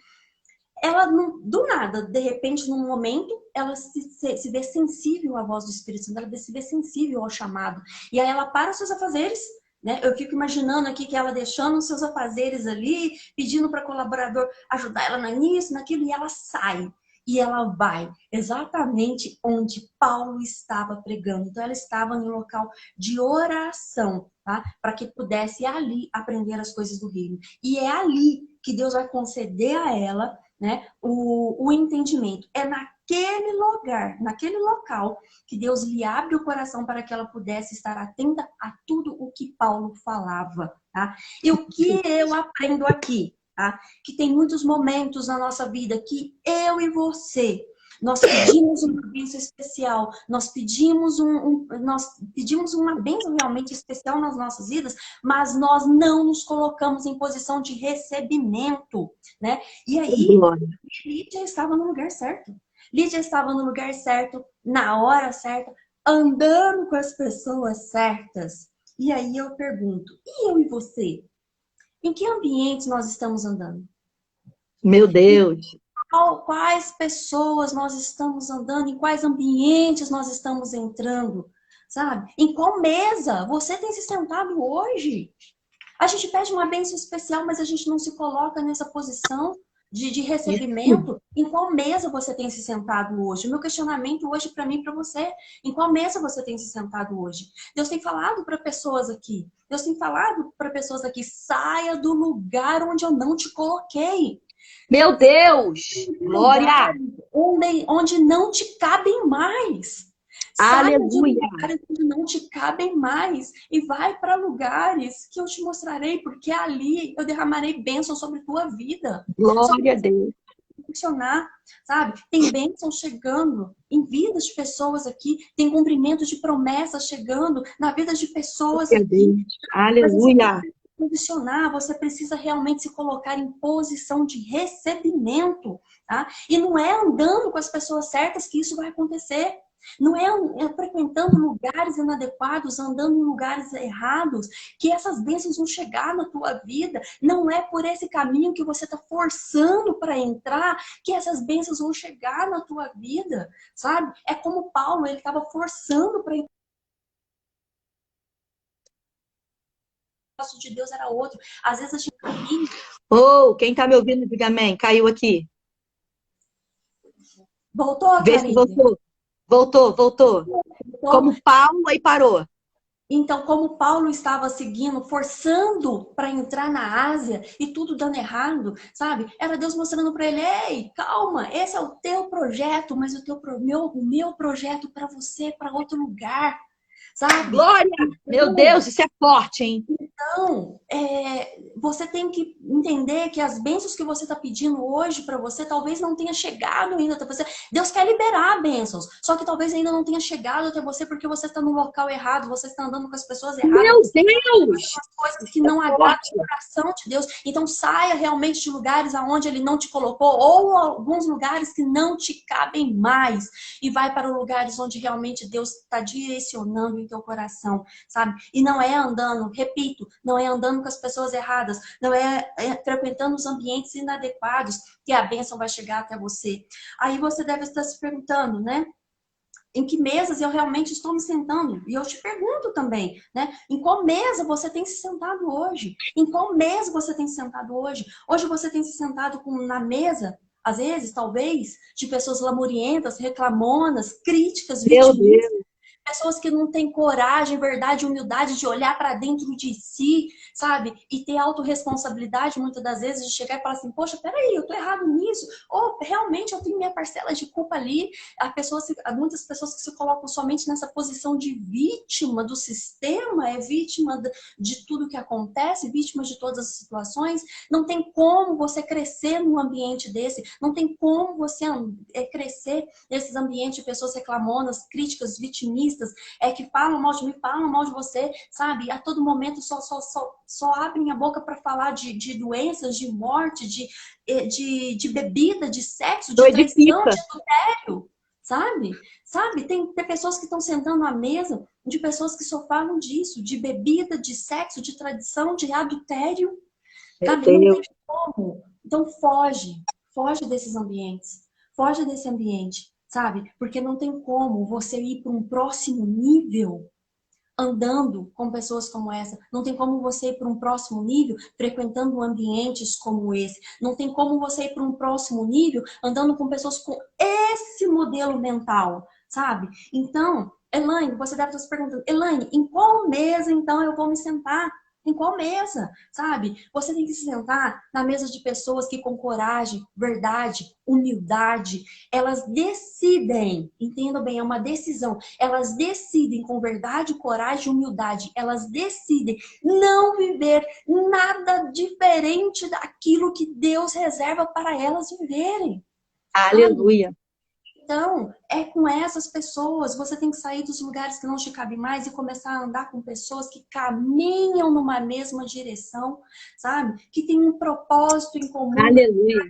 ela, do nada, de repente, num momento, ela se vê sensível à voz do Espírito Santo, ela se vê sensível ao chamado. E aí ela para os seus afazeres, né? Eu fico imaginando aqui que ela deixando os seus afazeres ali, pedindo para o colaborador ajudar ela nisso, naquilo, e ela sai. E ela vai exatamente onde Paulo estava pregando. Então, ela estava em um local de oração, tá? Para que pudesse ali aprender as coisas do reino. E é ali que Deus vai conceder a ela, né, o entendimento. É naquele lugar, naquele local, que Deus lhe abre o coração para que ela pudesse estar atenta a tudo o que Paulo falava, tá? E o que eu aprendo aqui? Tá? Que tem muitos momentos na nossa vida que eu e você, nós pedimos uma bênção especial, nós pedimos uma bênção realmente especial nas nossas vidas, mas nós não nos colocamos em posição de recebimento, né? E aí, Lídia estava no lugar certo. Lídia estava no lugar certo, na hora certa, andando com as pessoas certas. E aí eu pergunto, e eu e você? Em que ambientes nós estamos andando? Meu Deus. Quais pessoas nós estamos andando, em quais ambientes nós estamos entrando, sabe? Em qual mesa você tem se sentado hoje? A gente pede uma bênção especial, mas a gente não se coloca nessa posição de Isso. recebimento. Em qual mesa você tem se sentado hoje? O meu questionamento hoje para mim e para você, em qual mesa você tem se sentado hoje? Deus tem falado para pessoas aqui. Deus tem falado para pessoas aqui, saia do lugar onde eu não te coloquei. Meu Deus! Glória! Lugares onde não te cabem mais. Saia de Aleluia! lugares onde não te cabem mais e vai para lugares que eu te mostrarei, porque ali eu derramarei bênção sobre tua vida. Só Glória a Deus! funcionar, sabe? Tem bênção chegando em vidas de pessoas aqui, tem cumprimento de promessas chegando na vida de pessoas Glória a aqui. Deus! Mas você Aleluia! precisa se posicionar, você precisa realmente se colocar em posição de recebimento, tá? E não é andando com as pessoas certas que isso vai acontecer. Não é frequentando lugares inadequados, andando em lugares errados, que essas bênçãos vão chegar na tua vida. Não é por esse caminho que você está forçando para entrar que essas bênçãos vão chegar na tua vida, sabe? É como Paulo, ele estava forçando para propósito de Deus era outro. Às vezes a gente caminha. Oh, quem tá me ouvindo, diga amém. Caiu aqui. Voltou, Vê se Karine? voltou. Voltou, voltou. Voltou? Como Paulo, aí parou. Então, como Paulo estava seguindo, forçando para entrar na Ásia e tudo dando errado, sabe? Era Deus mostrando para ele: ei, calma, esse é o teu projeto, mas o meu projeto para você é para outro lugar, sabe? Glória! Meu Então, Deus, isso é forte, hein? Então, você tem que entender que as bênçãos que você está pedindo hoje para você talvez não tenha chegado ainda até você. Deus quer liberar bênçãos, só que talvez ainda não tenha chegado até você porque você está no local errado, você está andando com as pessoas erradas, Meu você está fazendo Deus! as coisas Isso que é não agradam forte. o coração de Deus. Então, saia realmente de lugares aonde Ele não te colocou ou alguns lugares que não te cabem mais e vai para lugares onde realmente Deus está direcionando em teu coração, sabe? E não é andando, repito, não é andando com as pessoas erradas, não é frequentando os ambientes inadequados que a bênção vai chegar até você. Aí você deve estar se perguntando, né? Em que mesas eu realmente estou me sentando? E eu te pergunto também, né? Em qual mesa você tem se sentado hoje? Em qual mesa você tem se sentado hoje? Hoje você tem se sentado na mesa, às vezes, talvez, de pessoas lamurientas, reclamonas, críticas, Meu vitimistas, Deus. pessoas que não têm coragem, verdade, humildade de olhar para dentro de si, sabe? E ter autorresponsabilidade muitas das vezes de chegar e falar assim: poxa, peraí, eu tô errado nisso. Ou realmente eu tenho minha parcela de culpa ali. Muitas pessoas que se colocam somente nessa posição de vítima do sistema, é vítima de tudo que acontece, vítima de todas as situações. Não tem como você crescer num ambiente desse, não tem como você crescer nesses ambientes de pessoas reclamonas, críticas, vitimistas, que falam mal de mim, falam mal de você, sabe? A todo momento só abrem a boca para falar de doenças, de morte, de bebida, de sexo, Não de traição, de edifica. adultério, sabe? Sabe? Tem pessoas que estão sentando à mesa de pessoas que só falam disso, de bebida, de sexo, de tradição, de adultério, Meu sabe? Não tem Deus. como. Então foge desses ambientes, foge desse ambiente, sabe? Porque não tem como você ir para um próximo nível andando com pessoas como essa. Não tem como você ir para um próximo nível frequentando ambientes como esse. Não tem como você ir para um próximo nível andando com pessoas com esse modelo mental, sabe? Então, Elaine, você deve estar se perguntando: Elaine, em qual mesa então eu vou me sentar? Em qual mesa, sabe? Você tem que se sentar na mesa de pessoas que com coragem, verdade, humildade, elas decidem, entendam bem, é uma decisão, elas decidem com verdade, coragem e humildade, elas decidem não viver nada diferente daquilo que Deus reserva para elas viverem, sabe? Aleluia. Então, é com essas pessoas, você tem que sair dos lugares que não te cabem mais e começar a andar com pessoas que caminham numa mesma direção, sabe? Que tem um propósito em comum, Aleluia.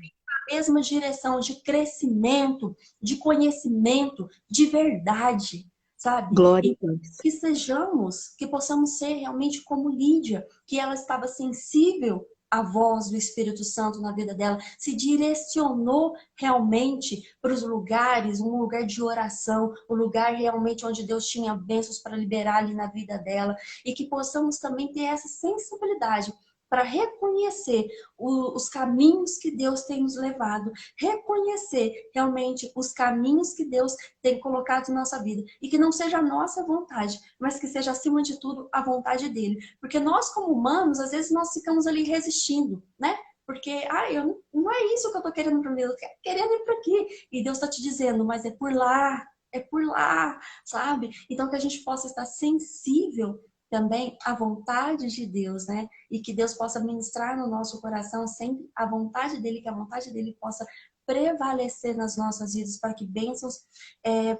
mesma direção de crescimento, de conhecimento, de verdade, sabe? Glória E a Deus. que possamos ser realmente como Lídia, que ela estava sensível a voz do Espírito Santo na vida dela, se direcionou realmente para os lugares, um lugar de oração, o lugar realmente onde Deus tinha bênçãos para liberar ali na vida dela, e que possamos também ter essa sensibilidade para reconhecer os caminhos que Deus tem nos levado, reconhecer realmente os caminhos que Deus tem colocado em nossa vida, e que não seja a nossa vontade, mas que seja, acima de tudo, a vontade dele. Porque nós, como humanos, às vezes nós ficamos ali resistindo, né? Porque, não é isso que eu tô querendo para mim, eu tô querendo ir para aqui. E Deus está te dizendo, mas é por lá, sabe? Então que a gente possa estar sensível também à vontade de Deus, né? E que Deus possa ministrar no nosso coração sempre a vontade dele, que a vontade dele possa prevalecer nas nossas vidas, para que bênçãos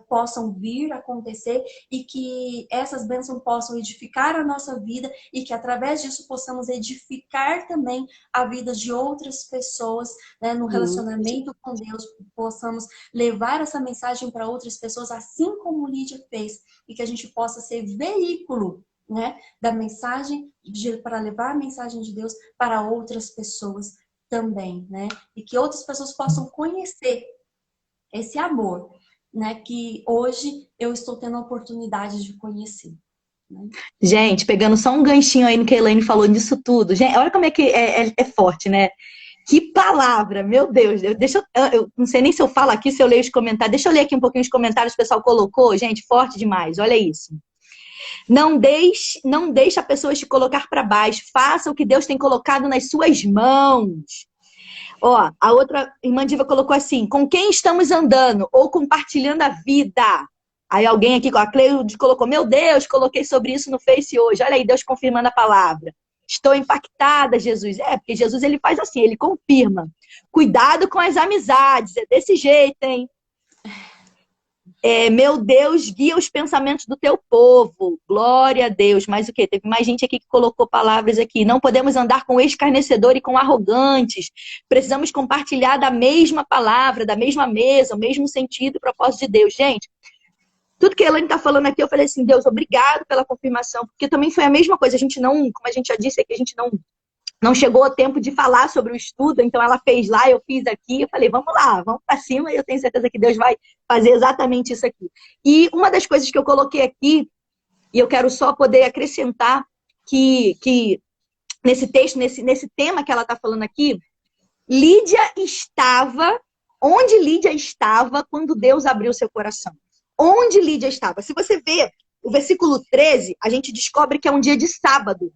possam vir a acontecer, e que essas bênçãos possam edificar a nossa vida, e que através disso possamos edificar também a vida de outras pessoas, né? No relacionamento com Deus, possamos levar essa mensagem para outras pessoas, assim como Lídia fez, e que a gente possa ser veículo, né, da mensagem, para levar a mensagem de Deus para outras pessoas também, né? E que outras pessoas possam conhecer esse amor, né, que hoje eu estou tendo a oportunidade de conhecer, né? Gente, pegando só um ganchinho aí no que a Elaine falou nisso tudo. Gente, olha como é que é forte, né? Que palavra, meu Deus. Eu não sei nem se eu falo aqui, se eu leio os comentários. Deixa eu ler aqui um pouquinho os comentários que o pessoal colocou. Gente, forte demais, olha isso. Não deixe a pessoa te colocar para baixo. Faça o que Deus tem colocado nas suas mãos. Ó, a outra irmã Diva colocou assim: com quem estamos andando ou compartilhando a vida? Aí alguém aqui, a Cleide colocou: meu Deus, coloquei sobre isso no Face hoje. Olha aí, Deus confirmando a palavra. Estou impactada, Jesus. Porque Jesus, ele faz assim, ele confirma. Cuidado com as amizades, é desse jeito, hein? Meu Deus, guia os pensamentos do teu povo. Glória a Deus. Mas o quê? Teve mais gente aqui que colocou palavras aqui. Não podemos andar com escarnecedor e com arrogantes. Precisamos compartilhar da mesma palavra, da mesma mesa, o mesmo sentido e propósito de Deus. Gente, tudo que a Elaine está falando aqui, eu falei assim, Deus, obrigado pela confirmação, porque também foi a mesma coisa. A gente não, como a gente já disse aqui, a gente não chegou ao tempo de falar sobre o estudo, então ela fez lá, eu fiz aqui, eu falei, vamos lá, vamos para cima, e eu tenho certeza que Deus vai fazer exatamente isso aqui. E uma das coisas que eu coloquei aqui, e eu quero só poder acrescentar que nesse texto, nesse tema que ela está falando aqui, onde Lídia estava quando Deus abriu seu coração? Onde Lídia estava? Se você vê o versículo 13, a gente descobre que é um dia de sábado.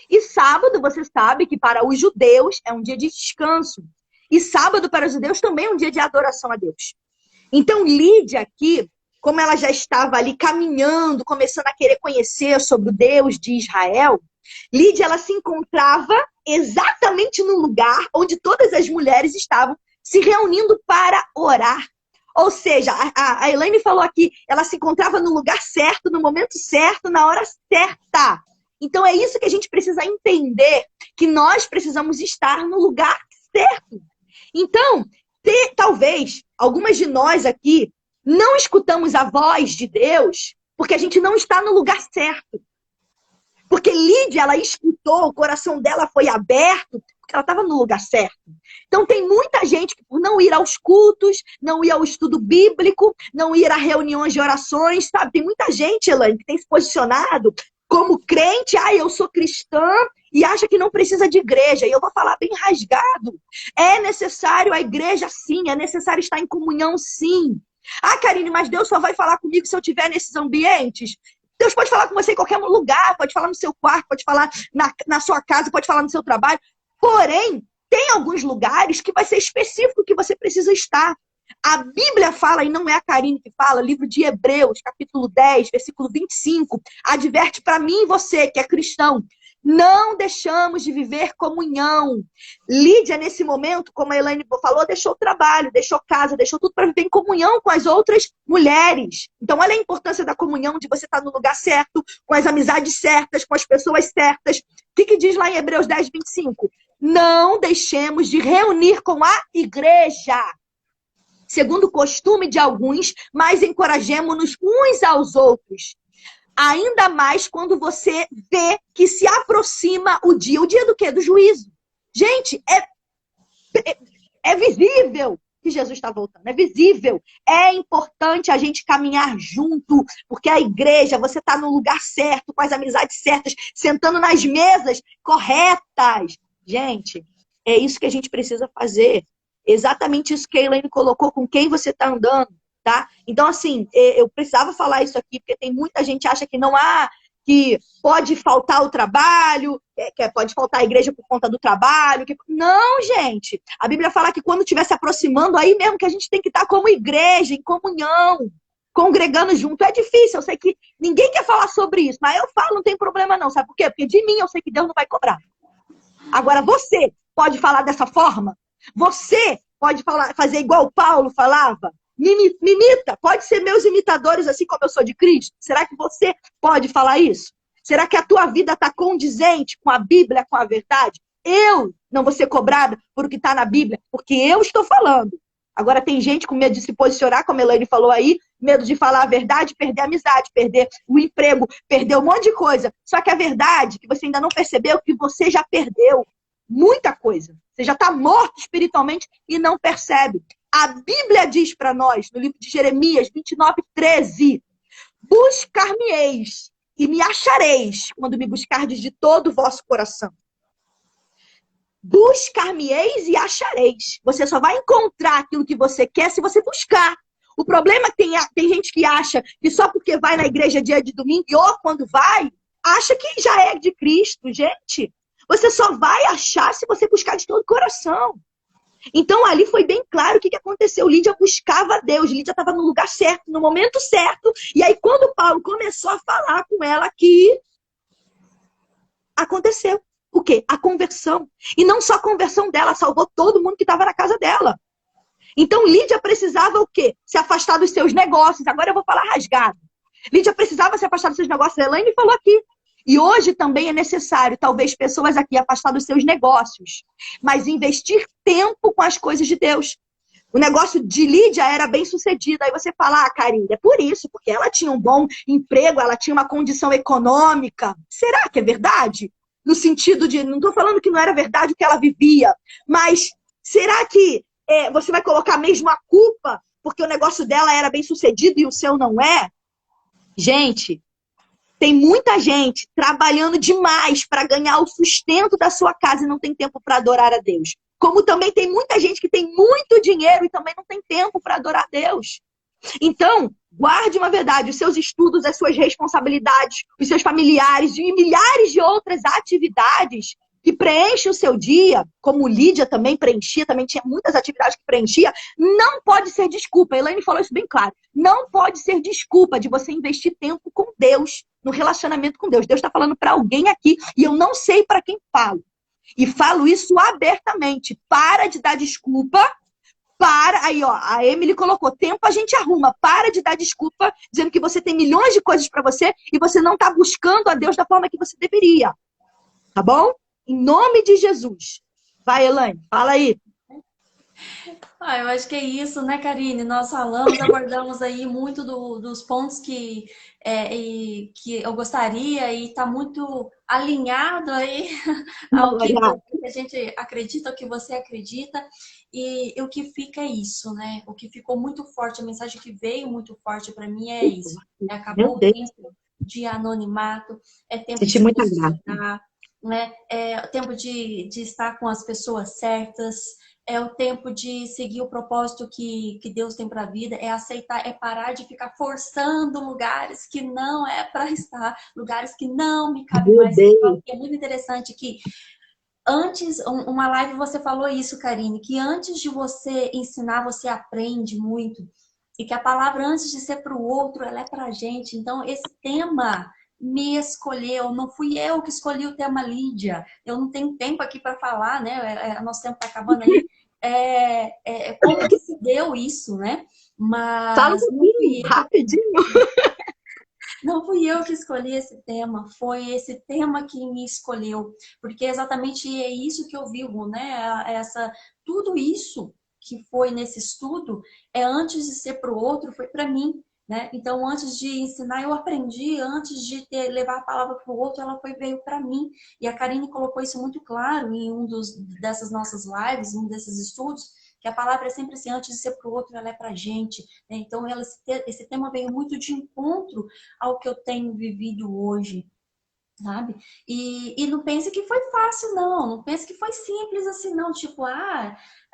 E sábado, você sabe que para os judeus é um dia de descanso. E sábado para os judeus também é um dia de adoração a Deus. Então, Lídia aqui, como ela já estava ali caminhando, começando a querer conhecer sobre o Deus de Israel, Lídia, ela se encontrava exatamente no lugar onde todas as mulheres estavam se reunindo para orar. Ou seja, a Elaine falou aqui, ela se encontrava no lugar certo, no momento certo, na hora certa. Então é isso que a gente precisa entender, que nós precisamos estar no lugar certo. Então, talvez algumas de nós aqui não escutamos a voz de Deus porque a gente não está no lugar certo. Porque Lídia, ela escutou, o coração dela foi aberto, porque ela estava no lugar certo. Então tem muita gente que por não ir aos cultos, não ir ao estudo bíblico, não ir a reuniões de orações, sabe? Tem muita gente, Elaine, que tem se posicionado como crente, eu sou cristã, e acha que não precisa de igreja. E eu vou falar bem rasgado. É necessário a igreja, sim. É necessário estar em comunhão, sim. Karine, mas Deus só vai falar comigo se eu estiver nesses ambientes? Deus pode falar com você em qualquer lugar, pode falar no seu quarto, pode falar na sua casa, pode falar no seu trabalho. Porém, tem alguns lugares que vai ser específico que você precisa estar. A Bíblia fala, e não é a Karine que fala, livro de Hebreus, capítulo 10, versículo 25, adverte para mim e você, que é cristão, não deixamos de viver comunhão. Lídia, nesse momento, como a Elaine falou, deixou o trabalho, deixou casa, deixou tudo para viver em comunhão com as outras mulheres. Então, olha a importância da comunhão, de você estar no lugar certo, com as amizades certas, com as pessoas certas. O que diz lá em Hebreus 10, 25? Não deixemos de reunir com a igreja, segundo o costume de alguns, mas encorajemo-nos uns aos outros. Ainda mais quando você vê que se aproxima o dia. O dia do quê? Do juízo. Gente, é visível que Jesus está voltando, é visível. É importante a gente caminhar junto, porque a igreja, você está no lugar certo, com as amizades certas, sentando nas mesas corretas. Gente, é isso que a gente precisa fazer. Exatamente isso que a Elaine colocou, com quem você está andando, tá? Então, assim, eu precisava falar isso aqui, porque tem muita gente que acha que não há, que pode faltar o trabalho, que pode faltar a igreja por conta do trabalho. Não, gente. A Bíblia fala que quando estiver se aproximando, aí mesmo que a gente tem que estar como igreja, em comunhão, congregando junto. É difícil, eu sei que ninguém quer falar sobre isso, mas eu falo, não tem problema não. Sabe por quê? Porque de mim eu sei que Deus não vai cobrar. Agora, você pode falar dessa forma? Você pode falar, fazer igual o Paulo falava? Me imita, pode ser meus imitadores, assim como eu sou de Cristo? Será que você pode falar isso? Será que a tua vida está condizente com a Bíblia, com a verdade? Eu não vou ser cobrada por o que está na Bíblia, porque eu estou falando. Agora tem gente com medo de se posicionar, como a Elaine falou aí, medo de falar a verdade, perder a amizade, perder o emprego, perder um monte de coisa. Só que a verdade, que você ainda não percebeu, que você já perdeu muita coisa. Você já está morto espiritualmente e não percebe. A Bíblia diz para nós, no livro de Jeremias 29:13, buscar-me-eis e me achareis quando me buscardes de todo o vosso coração. Buscar-me-eis e achareis. Você só vai encontrar aquilo que você quer se você buscar. O problema é que tem gente que acha que só porque vai na igreja dia de domingo ou quando vai, acha que já é de Cristo. Gente, você só vai achar se você buscar de todo o coração. Então ali foi bem claro o que aconteceu. Lídia buscava Deus, Lídia estava no lugar certo, no momento certo. E aí quando Paulo começou a falar com ela aqui, aconteceu. O quê? A conversão. E não só a conversão dela, salvou todo mundo que estava na casa dela. Então Lídia precisava o quê? Se afastar dos seus negócios. Agora eu vou falar rasgado. Lídia precisava se afastar dos seus negócios. A Elaine falou aqui. E hoje também é necessário, talvez, pessoas aqui afastar dos seus negócios, mas investir tempo com as coisas de Deus. O negócio de Lídia era bem sucedido. Aí você fala, Karine, é por isso, porque ela tinha um bom emprego, ela tinha uma condição econômica. Será que é verdade? No sentido de, não estou falando que não era verdade o que ela vivia, mas será que você vai colocar mesmo a culpa porque o negócio dela era bem sucedido e o seu não é? Gente, tem muita gente trabalhando demais para ganhar o sustento da sua casa e não tem tempo para adorar a Deus. Como também tem muita gente que tem muito dinheiro e também não tem tempo para adorar a Deus. Então, guarde uma verdade, os seus estudos, as suas responsabilidades, os seus familiares e milhares de outras atividades que preenchem o seu dia, como Lídia também preenchia, também tinha muitas atividades que preenchia, não pode ser desculpa. A Elaine falou isso bem claro. Não pode ser desculpa de você investir tempo com Deus, no relacionamento com Deus. Deus está falando para alguém aqui e eu não sei para quem falo. E falo isso abertamente. Para de dar desculpa. Aí, ó, a Emily colocou, tempo a gente arruma. Para de dar desculpa dizendo que você tem milhões de coisas para você e você não está buscando a Deus da forma que você deveria. Tá bom? Em nome de Jesus. Vai, Elaine, fala aí. Eu acho que é isso, né, Karine? Nós falamos, abordamos aí muito dos pontos que eu gostaria e está muito alinhado aí ao que a gente acredita, ao que você acredita. E o que fica é isso, né? O que ficou muito forte, a mensagem que veio muito forte para mim é isso. Acabou o tempo de anonimato, é tempo de se posicionar, né? É o tempo de estar com as pessoas certas, é o tempo de seguir o propósito que Deus tem para a vida, é aceitar, é parar de ficar forçando lugares que não é para estar, lugares que não me cabem mais. É muito interessante que antes, uma live você falou isso, Karine, que antes de você ensinar, você aprende muito. E que a palavra, antes de ser para o outro, ela é para a gente. Então, esse tema me escolheu. Não fui eu que escolhi o tema Lídia. Eu não tenho tempo aqui para falar, né? Nosso tempo está acabando aí. Como que se deu isso, né? Mas fala um pouquinho, rapidinho. Não fui eu que escolhi esse tema, foi esse tema que me escolheu, porque exatamente é isso que eu vivo, né? Tudo isso que foi nesse estudo é antes de ser para o outro, foi para mim, né? Então, antes de ensinar, eu aprendi, antes de levar a palavra para o outro, ela veio para mim. E a Karine colocou isso muito claro em dessas nossas lives, um desses estudos, que a palavra é sempre assim, antes de ser para o outro, ela é para a gente, né? Então, esse tema veio muito de encontro ao que eu tenho vivido hoje, sabe? E não pense que foi fácil, não. Não pense que foi simples assim, não. Tipo,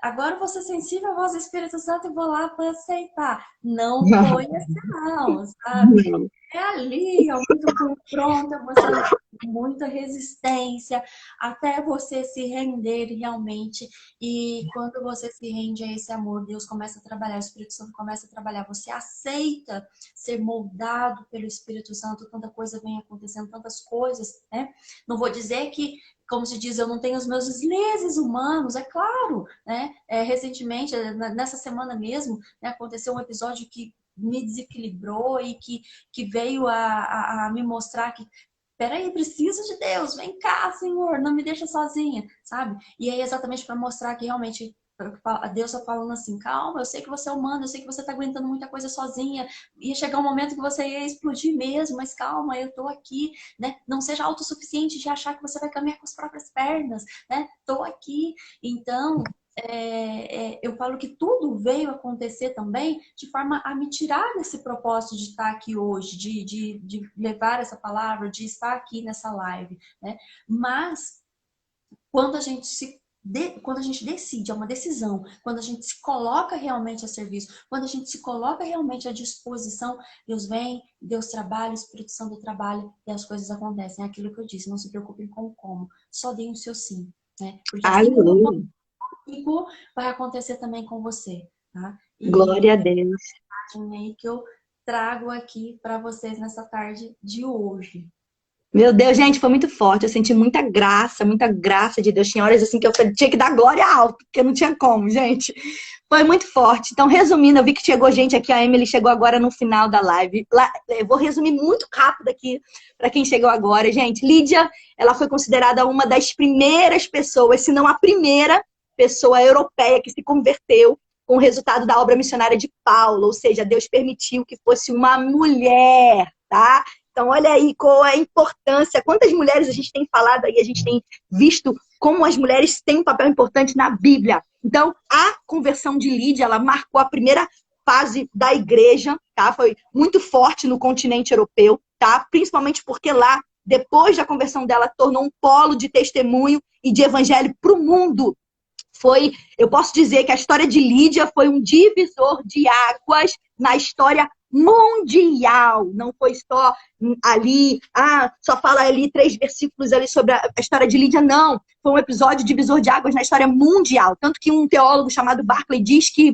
agora eu vou ser sensível à voz do Espírito Santo e vou lá para aceitar. Não foi assim, não, sabe? É ali, é muito confronto, muita resistência, até você se render realmente. E quando você se rende a esse amor, Deus começa a trabalhar, o Espírito Santo começa a trabalhar. Você aceita ser moldado pelo Espírito Santo, tanta coisa vem acontecendo, tantas coisas, né? Não vou dizer que, como se diz, eu não tenho os meus deslizes humanos, é claro, né? Recentemente, nessa semana mesmo, né, aconteceu um episódio que me desequilibrou e que veio a me mostrar que, peraí, preciso de Deus, vem cá, Senhor, não me deixa sozinha, sabe? E aí exatamente para mostrar que realmente Deus está falando assim, calma, eu sei que você é humano, eu sei que você está aguentando muita coisa sozinha, ia chegar um momento que você ia explodir mesmo, mas calma, eu tô aqui, né? Não seja autossuficiente de achar que você vai caminhar com as próprias pernas, né? Tô aqui. Então, eu falo que tudo veio acontecer também de forma a me tirar desse propósito de estar aqui hoje, de levar essa palavra, de estar aqui nessa live, né? Mas quando a gente quando a gente decide, é uma decisão, quando a gente se coloca realmente a serviço, quando a gente se coloca realmente à disposição, Deus vem, Deus trabalha, o Espírito Santo trabalha e as coisas acontecem. É aquilo que eu disse, não se preocupem com o como, só deem o seu sim, né? Porque assim como comigo, vai acontecer também com você, tá? Glória E a Deus. é aí que eu trago aqui para vocês nessa tarde de hoje. Meu Deus, gente, foi muito forte. Eu senti muita graça de Deus. Tinha horas assim que eu tinha que dar glória alto, porque não tinha como, gente. Foi muito forte. Então, resumindo, eu vi que chegou gente aqui. A Emily chegou agora no final da live. Eu vou resumir muito rápido aqui para quem chegou agora. Gente, Lídia, ela foi considerada uma das primeiras pessoas, se não a primeira pessoa europeia que se converteu com o resultado da obra missionária de Paulo. Ou seja, Deus permitiu que fosse uma mulher, tá? Então, olha aí qual é a importância. Quantas mulheres a gente tem falado aí, a gente tem visto como as mulheres têm um papel importante na Bíblia. Então, a conversão de Lídia, ela marcou a primeira fase da igreja, tá? Foi muito forte no continente europeu, tá? Principalmente porque lá, depois da conversão dela, tornou um polo de testemunho e de evangelho para o mundo. Eu posso dizer que a história de Lídia foi um divisor de águas na história mundial. Não foi só ali, só fala ali 3 versículos ali sobre a história de Lídia, não. Foi um episódio divisor de águas na história mundial. Tanto que um teólogo chamado Barclay diz que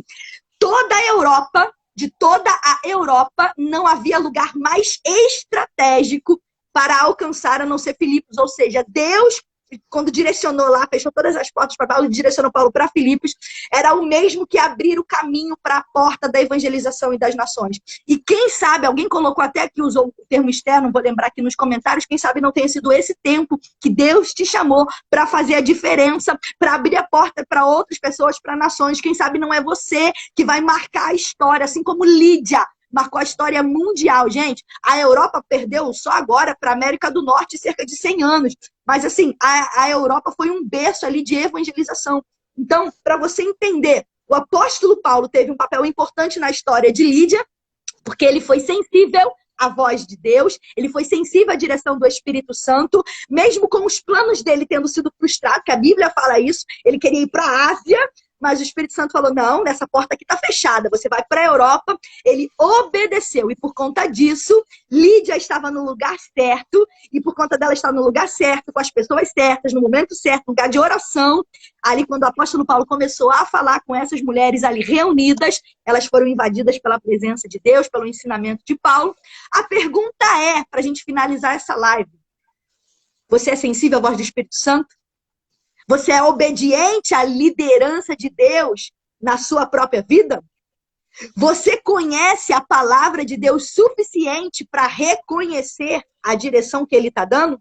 de toda a Europa, não havia lugar mais estratégico para alcançar a não ser Filipos. Ou seja, Deus, quando direcionou lá, fechou todas as portas para Paulo e direcionou Paulo para Filipos, era o mesmo que abrir o caminho para a porta da evangelização e das nações. E quem sabe, alguém colocou até aqui, usou o termo externo, vou lembrar aqui nos comentários, quem sabe não tenha sido esse tempo que Deus te chamou para fazer a diferença, para abrir a porta para outras pessoas, para nações. Quem sabe não é você que vai marcar a história, assim como Lídia marcou a história mundial. Gente, a Europa perdeu só agora para a América do Norte cerca de 100 anos. Mas, assim, a Europa foi um berço ali de evangelização. Então, para você entender, o apóstolo Paulo teve um papel importante na história de Lídia, porque ele foi sensível à voz de Deus, ele foi sensível à direção do Espírito Santo, mesmo com os planos dele tendo sido frustrados, que a Bíblia fala isso, ele queria ir para a Ásia, mas o Espírito Santo falou, não, nessa porta aqui está fechada, você vai para a Europa. Ele obedeceu e por conta disso, Lídia estava no lugar certo e por conta dela estar no lugar certo, com as pessoas certas, no momento certo, lugar de oração. Ali quando o apóstolo Paulo começou a falar com essas mulheres ali reunidas, elas foram invadidas pela presença de Deus, pelo ensinamento de Paulo. A pergunta é, para a gente finalizar essa live, você é sensível à voz do Espírito Santo? Você é obediente à liderança de Deus na sua própria vida? Você conhece a palavra de Deus suficiente para reconhecer a direção que Ele está dando?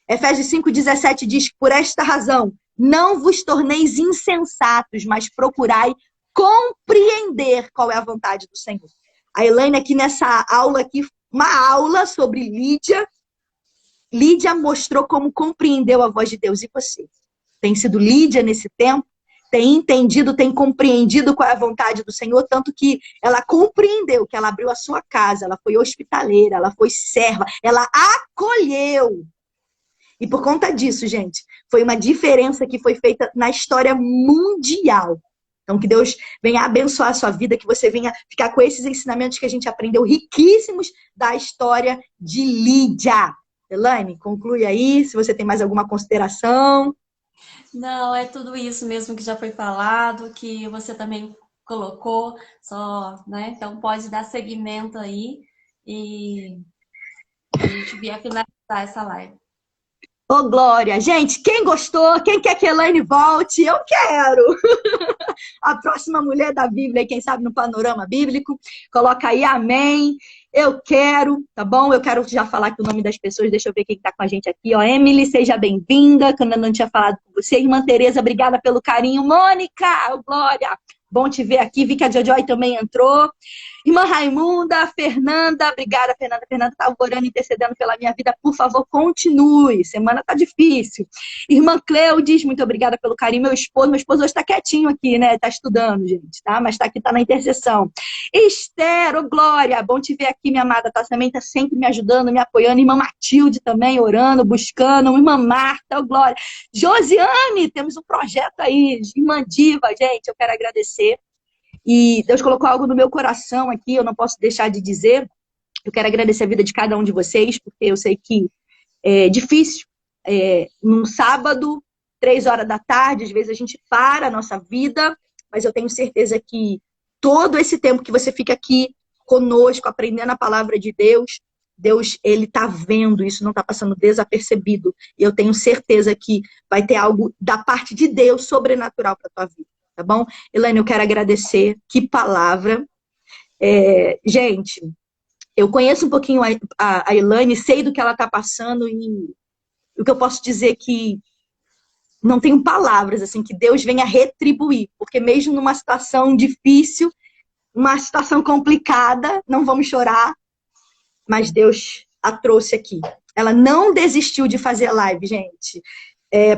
Efésios 5,17 diz que por esta razão não vos torneis insensatos, mas procurai compreender qual é a vontade do Senhor. A Elaine aqui nessa aula aqui, uma aula sobre Lídia. Lídia mostrou como compreendeu a voz de Deus. E você? Tem sido Lídia nesse tempo? Tem entendido, tem compreendido qual é a vontade do Senhor? Tanto que ela compreendeu que ela abriu a sua casa, ela foi hospitaleira, ela foi serva, ela acolheu. E por conta disso, gente, foi uma diferença que foi feita na história mundial. Então, que Deus venha abençoar a sua vida, que você venha ficar com esses ensinamentos que a gente aprendeu, riquíssimos, da história de Lídia. Elaine, conclui aí, se você tem mais alguma consideração. Não, é tudo isso mesmo que já foi falado, que você também colocou, só, né? Então pode dar seguimento aí e a gente vier finalizar essa live. Ô, Glória! Gente, quem gostou, quem quer que a Elaine volte, eu quero! A próxima mulher da Bíblia, quem sabe no panorama bíblico, coloca aí amém. Eu quero, tá bom? Eu quero já falar aqui o nome das pessoas, deixa eu ver quem tá com a gente aqui, ó. Emily, seja bem-vinda, que eu ainda não tinha falado com você. Irmã Tereza, obrigada pelo carinho. Mônica, ô, Glória, bom te ver aqui. Vi que a Jojoy também entrou. Irmã Raimunda, Fernanda, obrigada, Fernanda. Fernanda tá orando, intercedendo pela minha vida. Por favor, continue. Semana tá difícil. Irmã Cleudes, muito obrigada pelo carinho. Meu esposo hoje tá quietinho aqui, né? Tá estudando, gente, tá? Mas tá aqui, tá na intercessão. Esther, ô Glória, bom te ver aqui, minha amada. Tá, também tá sempre me ajudando, me apoiando. Irmã Matilde também, orando, buscando. Irmã Marta, ô Glória. Josiane, temos um projeto aí. Irmã Diva, gente, eu quero agradecer. E Deus colocou algo no meu coração aqui, eu não posso deixar de dizer. Eu quero agradecer a vida de cada um de vocês, porque eu sei que é difícil. Num sábado, 3 horas da tarde, às vezes a gente para a nossa vida, mas eu tenho certeza que todo esse tempo que você fica aqui conosco, aprendendo a palavra de Deus, Deus, ele tá vendo, isso não tá passando desapercebido. E eu tenho certeza que vai ter algo da parte de Deus sobrenatural para tua vida. Tá bom? Elaine, eu quero agradecer. Que palavra. Gente, eu conheço um pouquinho a Elaine, sei do que ela está passando e o que eu posso dizer é que não tenho palavras, assim, que Deus venha retribuir, porque mesmo numa situação difícil, uma situação complicada, não vamos chorar, mas Deus a trouxe aqui. Ela não desistiu de fazer live, gente.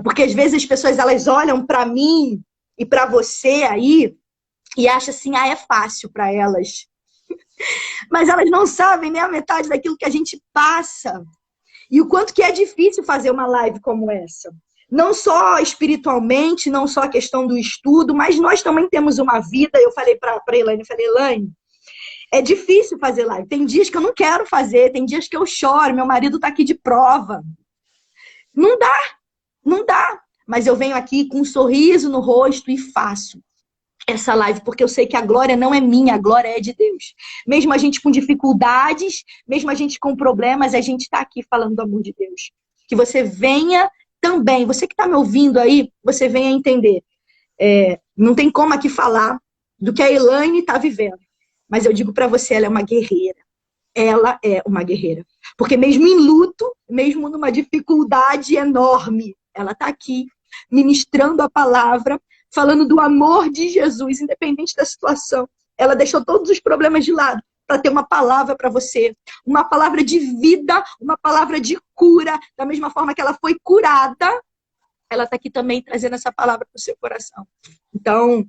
Porque às vezes as pessoas elas olham para mim e para você aí, e acham assim, é fácil para elas. Mas elas não sabem nem a metade daquilo que a gente passa. E o quanto que é difícil fazer uma live como essa. Não só espiritualmente, não só a questão do estudo, mas nós também temos uma vida. Eu falei para Elaine, Elaine, é difícil fazer live. Tem dias que eu não quero fazer, tem dias que eu choro, meu marido tá aqui de prova. Não dá, não dá. Mas eu venho aqui com um sorriso no rosto e faço essa live, porque eu sei que a glória não é minha, a glória é de Deus. Mesmo a gente com dificuldades, mesmo a gente com problemas, a gente está aqui falando do amor de Deus. Que você venha também, você que está me ouvindo aí, você venha entender. Não tem como aqui falar do que a Elaine está vivendo, mas eu digo para você, ela é uma guerreira. Ela é uma guerreira. Porque mesmo em luto, mesmo numa dificuldade enorme, ela está aqui ministrando a palavra, falando do amor de Jesus, independente da situação. Ela deixou todos os problemas de lado para ter uma palavra para você, uma palavra de vida, uma palavra de cura. Da mesma forma que ela foi curada, ela está aqui também trazendo essa palavra para o seu coração. Então,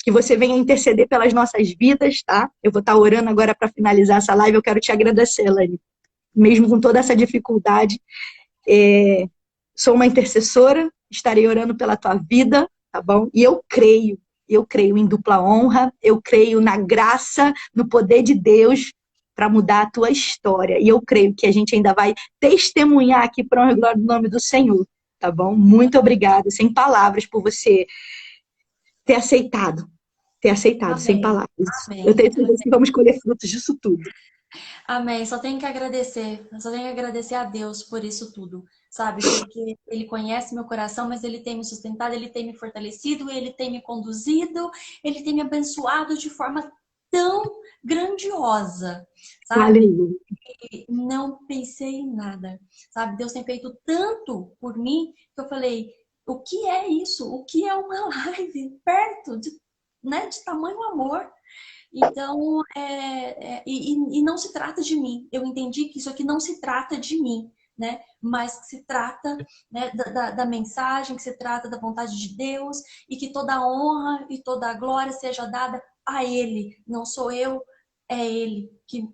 que você venha interceder pelas nossas vidas, tá? Eu vou estar orando agora para finalizar essa live. Eu quero te agradecer, Elaine. Mesmo com toda essa dificuldade, sou uma intercessora, estarei orando pela tua vida, tá bom? E eu creio em dupla honra, eu creio na graça, no poder de Deus para mudar a tua história. E eu creio que a gente ainda vai testemunhar aqui para honra e glória do nome do Senhor, tá bom? Muito obrigada, sem palavras, por você ter aceitado, Amém. sem palavras. Amém. Eu tenho certeza que vamos colher frutos disso tudo. Amém. Só tenho que agradecer. Só tenho que agradecer a Deus por isso tudo, sabe? Porque Ele conhece meu coração, mas Ele tem me sustentado, Ele tem me fortalecido, Ele tem me conduzido, Ele tem me abençoado de forma tão grandiosa, sabe? Aleluia. E não pensei em nada, sabe? Deus tem feito tanto por mim que eu falei, o que é isso? O que é uma live perto de, né, de tamanho amor? Então, e não se trata de mim. Eu entendi que isso aqui não se trata de mim, né? Mas que se trata, né, da mensagem, que se trata da vontade de Deus e que toda a honra e toda a glória seja dada a Ele. Não sou eu, é Ele que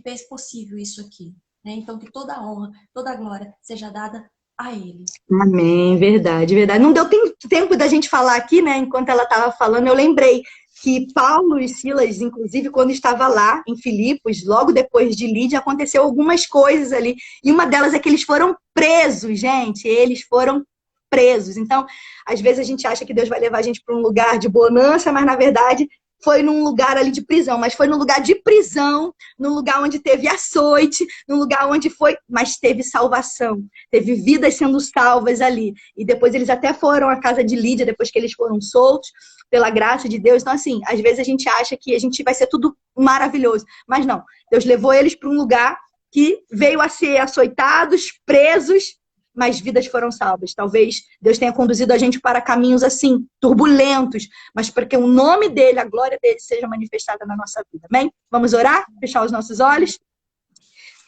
fez possível isso aqui, né? Então, que toda a honra, toda a glória seja dada a Ele. Amém, verdade, verdade. Não deu tempo da gente falar aqui, né? Enquanto ela estava falando, eu lembrei que Paulo e Silas, inclusive, quando estava lá em Filipos, logo depois de Lídia, aconteceu algumas coisas ali. E uma delas é que eles foram presos, gente. Eles foram presos. Então, às vezes a gente acha que Deus vai levar a gente para um lugar de bonança, mas na verdade foi num lugar ali de prisão, mas foi num lugar de prisão, num lugar onde teve açoite, num lugar onde foi, mas teve salvação, teve vidas sendo salvas ali. E depois eles até foram à casa de Lídia, depois que eles foram soltos, pela graça de Deus. Então, assim, às vezes a gente acha que a gente vai ser tudo maravilhoso, mas não. Deus levou eles para um lugar que veio a ser açoitados, presos, mas vidas foram salvas. Talvez Deus tenha conduzido a gente para caminhos assim, turbulentos, mas para que o nome dele, a glória dele, seja manifestada na nossa vida. Amém? Vamos orar? Fechar os nossos olhos?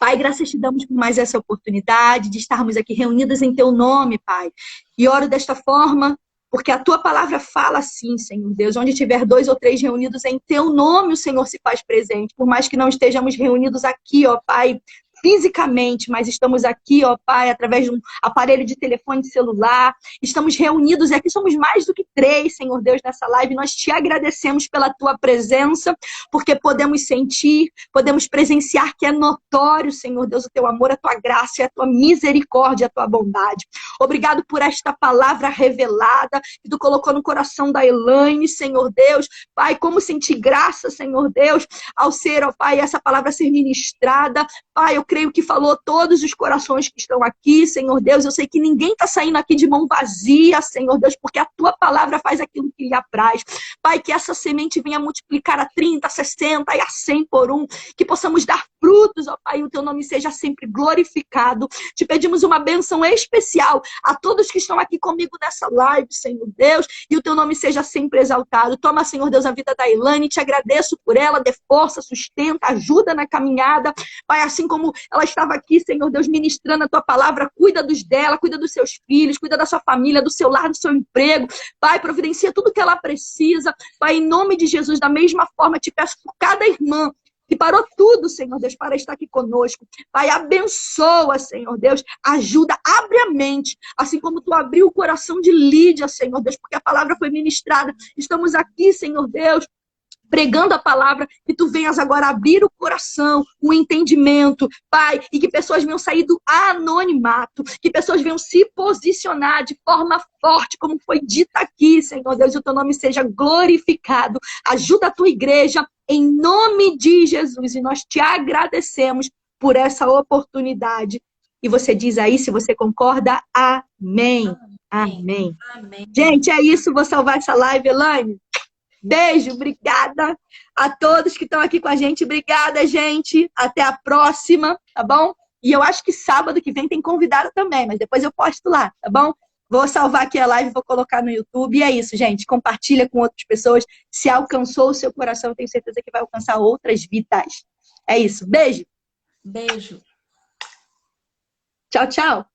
Pai, graças te damos por mais essa oportunidade de estarmos aqui reunidas em teu nome, Pai. E oro desta forma, porque a tua palavra fala assim, Senhor Deus. Onde tiver 2 ou 3 reunidos em teu nome, o Senhor se faz presente. Por mais que não estejamos reunidos aqui, ó Pai, fisicamente, mas estamos aqui, ó Pai, através de um aparelho de telefone celular, estamos reunidos e aqui somos mais do que 3, Senhor Deus, nessa live. Nós te agradecemos pela tua presença, porque podemos sentir, podemos presenciar que é notório, Senhor Deus, o teu amor, a tua graça, a tua misericórdia, a tua bondade. Obrigado por esta palavra revelada que tu colocou no coração da Elaine, Senhor Deus. Pai, como sentir graça, Senhor Deus, ao ser, ó Pai, essa palavra ser ministrada. Pai, eu creio que falou todos os corações que estão aqui, Senhor Deus. Eu sei que ninguém está saindo aqui de mão vazia, Senhor Deus, porque a tua palavra faz aquilo que lhe apraz. Pai, que essa semente venha multiplicar a 30, a 60 e a 100 por um, que possamos dar frutos, ó Pai, o teu nome seja sempre glorificado. Te pedimos uma bênção especial a todos que estão aqui comigo nessa live, Senhor Deus, e o teu nome seja sempre exaltado. Toma, Senhor Deus, a vida da Elaine, te agradeço por ela, dê força, sustenta, ajuda na caminhada. Pai, assim como ela estava aqui, Senhor Deus, ministrando a tua palavra, cuida dos dela, cuida dos seus filhos, cuida da sua família, do seu lar, do seu emprego. Pai, providencia tudo que ela precisa. Pai, em nome de Jesus, da mesma forma, te peço por cada irmã que parou tudo, Senhor Deus, para estar aqui conosco. Pai, abençoa, Senhor Deus, ajuda, abre a mente, assim como tu abriu o coração de Lídia, Senhor Deus, porque a palavra foi ministrada. Estamos aqui, Senhor Deus, pregando a palavra, que tu venhas agora abrir o coração, o entendimento, Pai, e que pessoas venham sair do anonimato, que pessoas venham se posicionar de forma forte, como foi dito aqui, Senhor Deus, e o teu nome seja glorificado. Ajuda a tua igreja, em nome de Jesus, e nós te agradecemos por essa oportunidade. E você diz aí, se você concorda, amém. Amém. Amém. Gente, é isso, vou salvar essa live, Elaine. Beijo, obrigada a todos que estão aqui com a gente. Obrigada, gente. Até a próxima, tá bom? E eu acho que sábado que vem tem convidado também, mas depois eu posto lá, tá bom? Vou salvar aqui a live, vou colocar no YouTube. E é isso, gente. Compartilha com outras pessoas. Se alcançou o seu coração, eu tenho certeza que vai alcançar outras vidas. É isso. Beijo. Beijo. Tchau, tchau.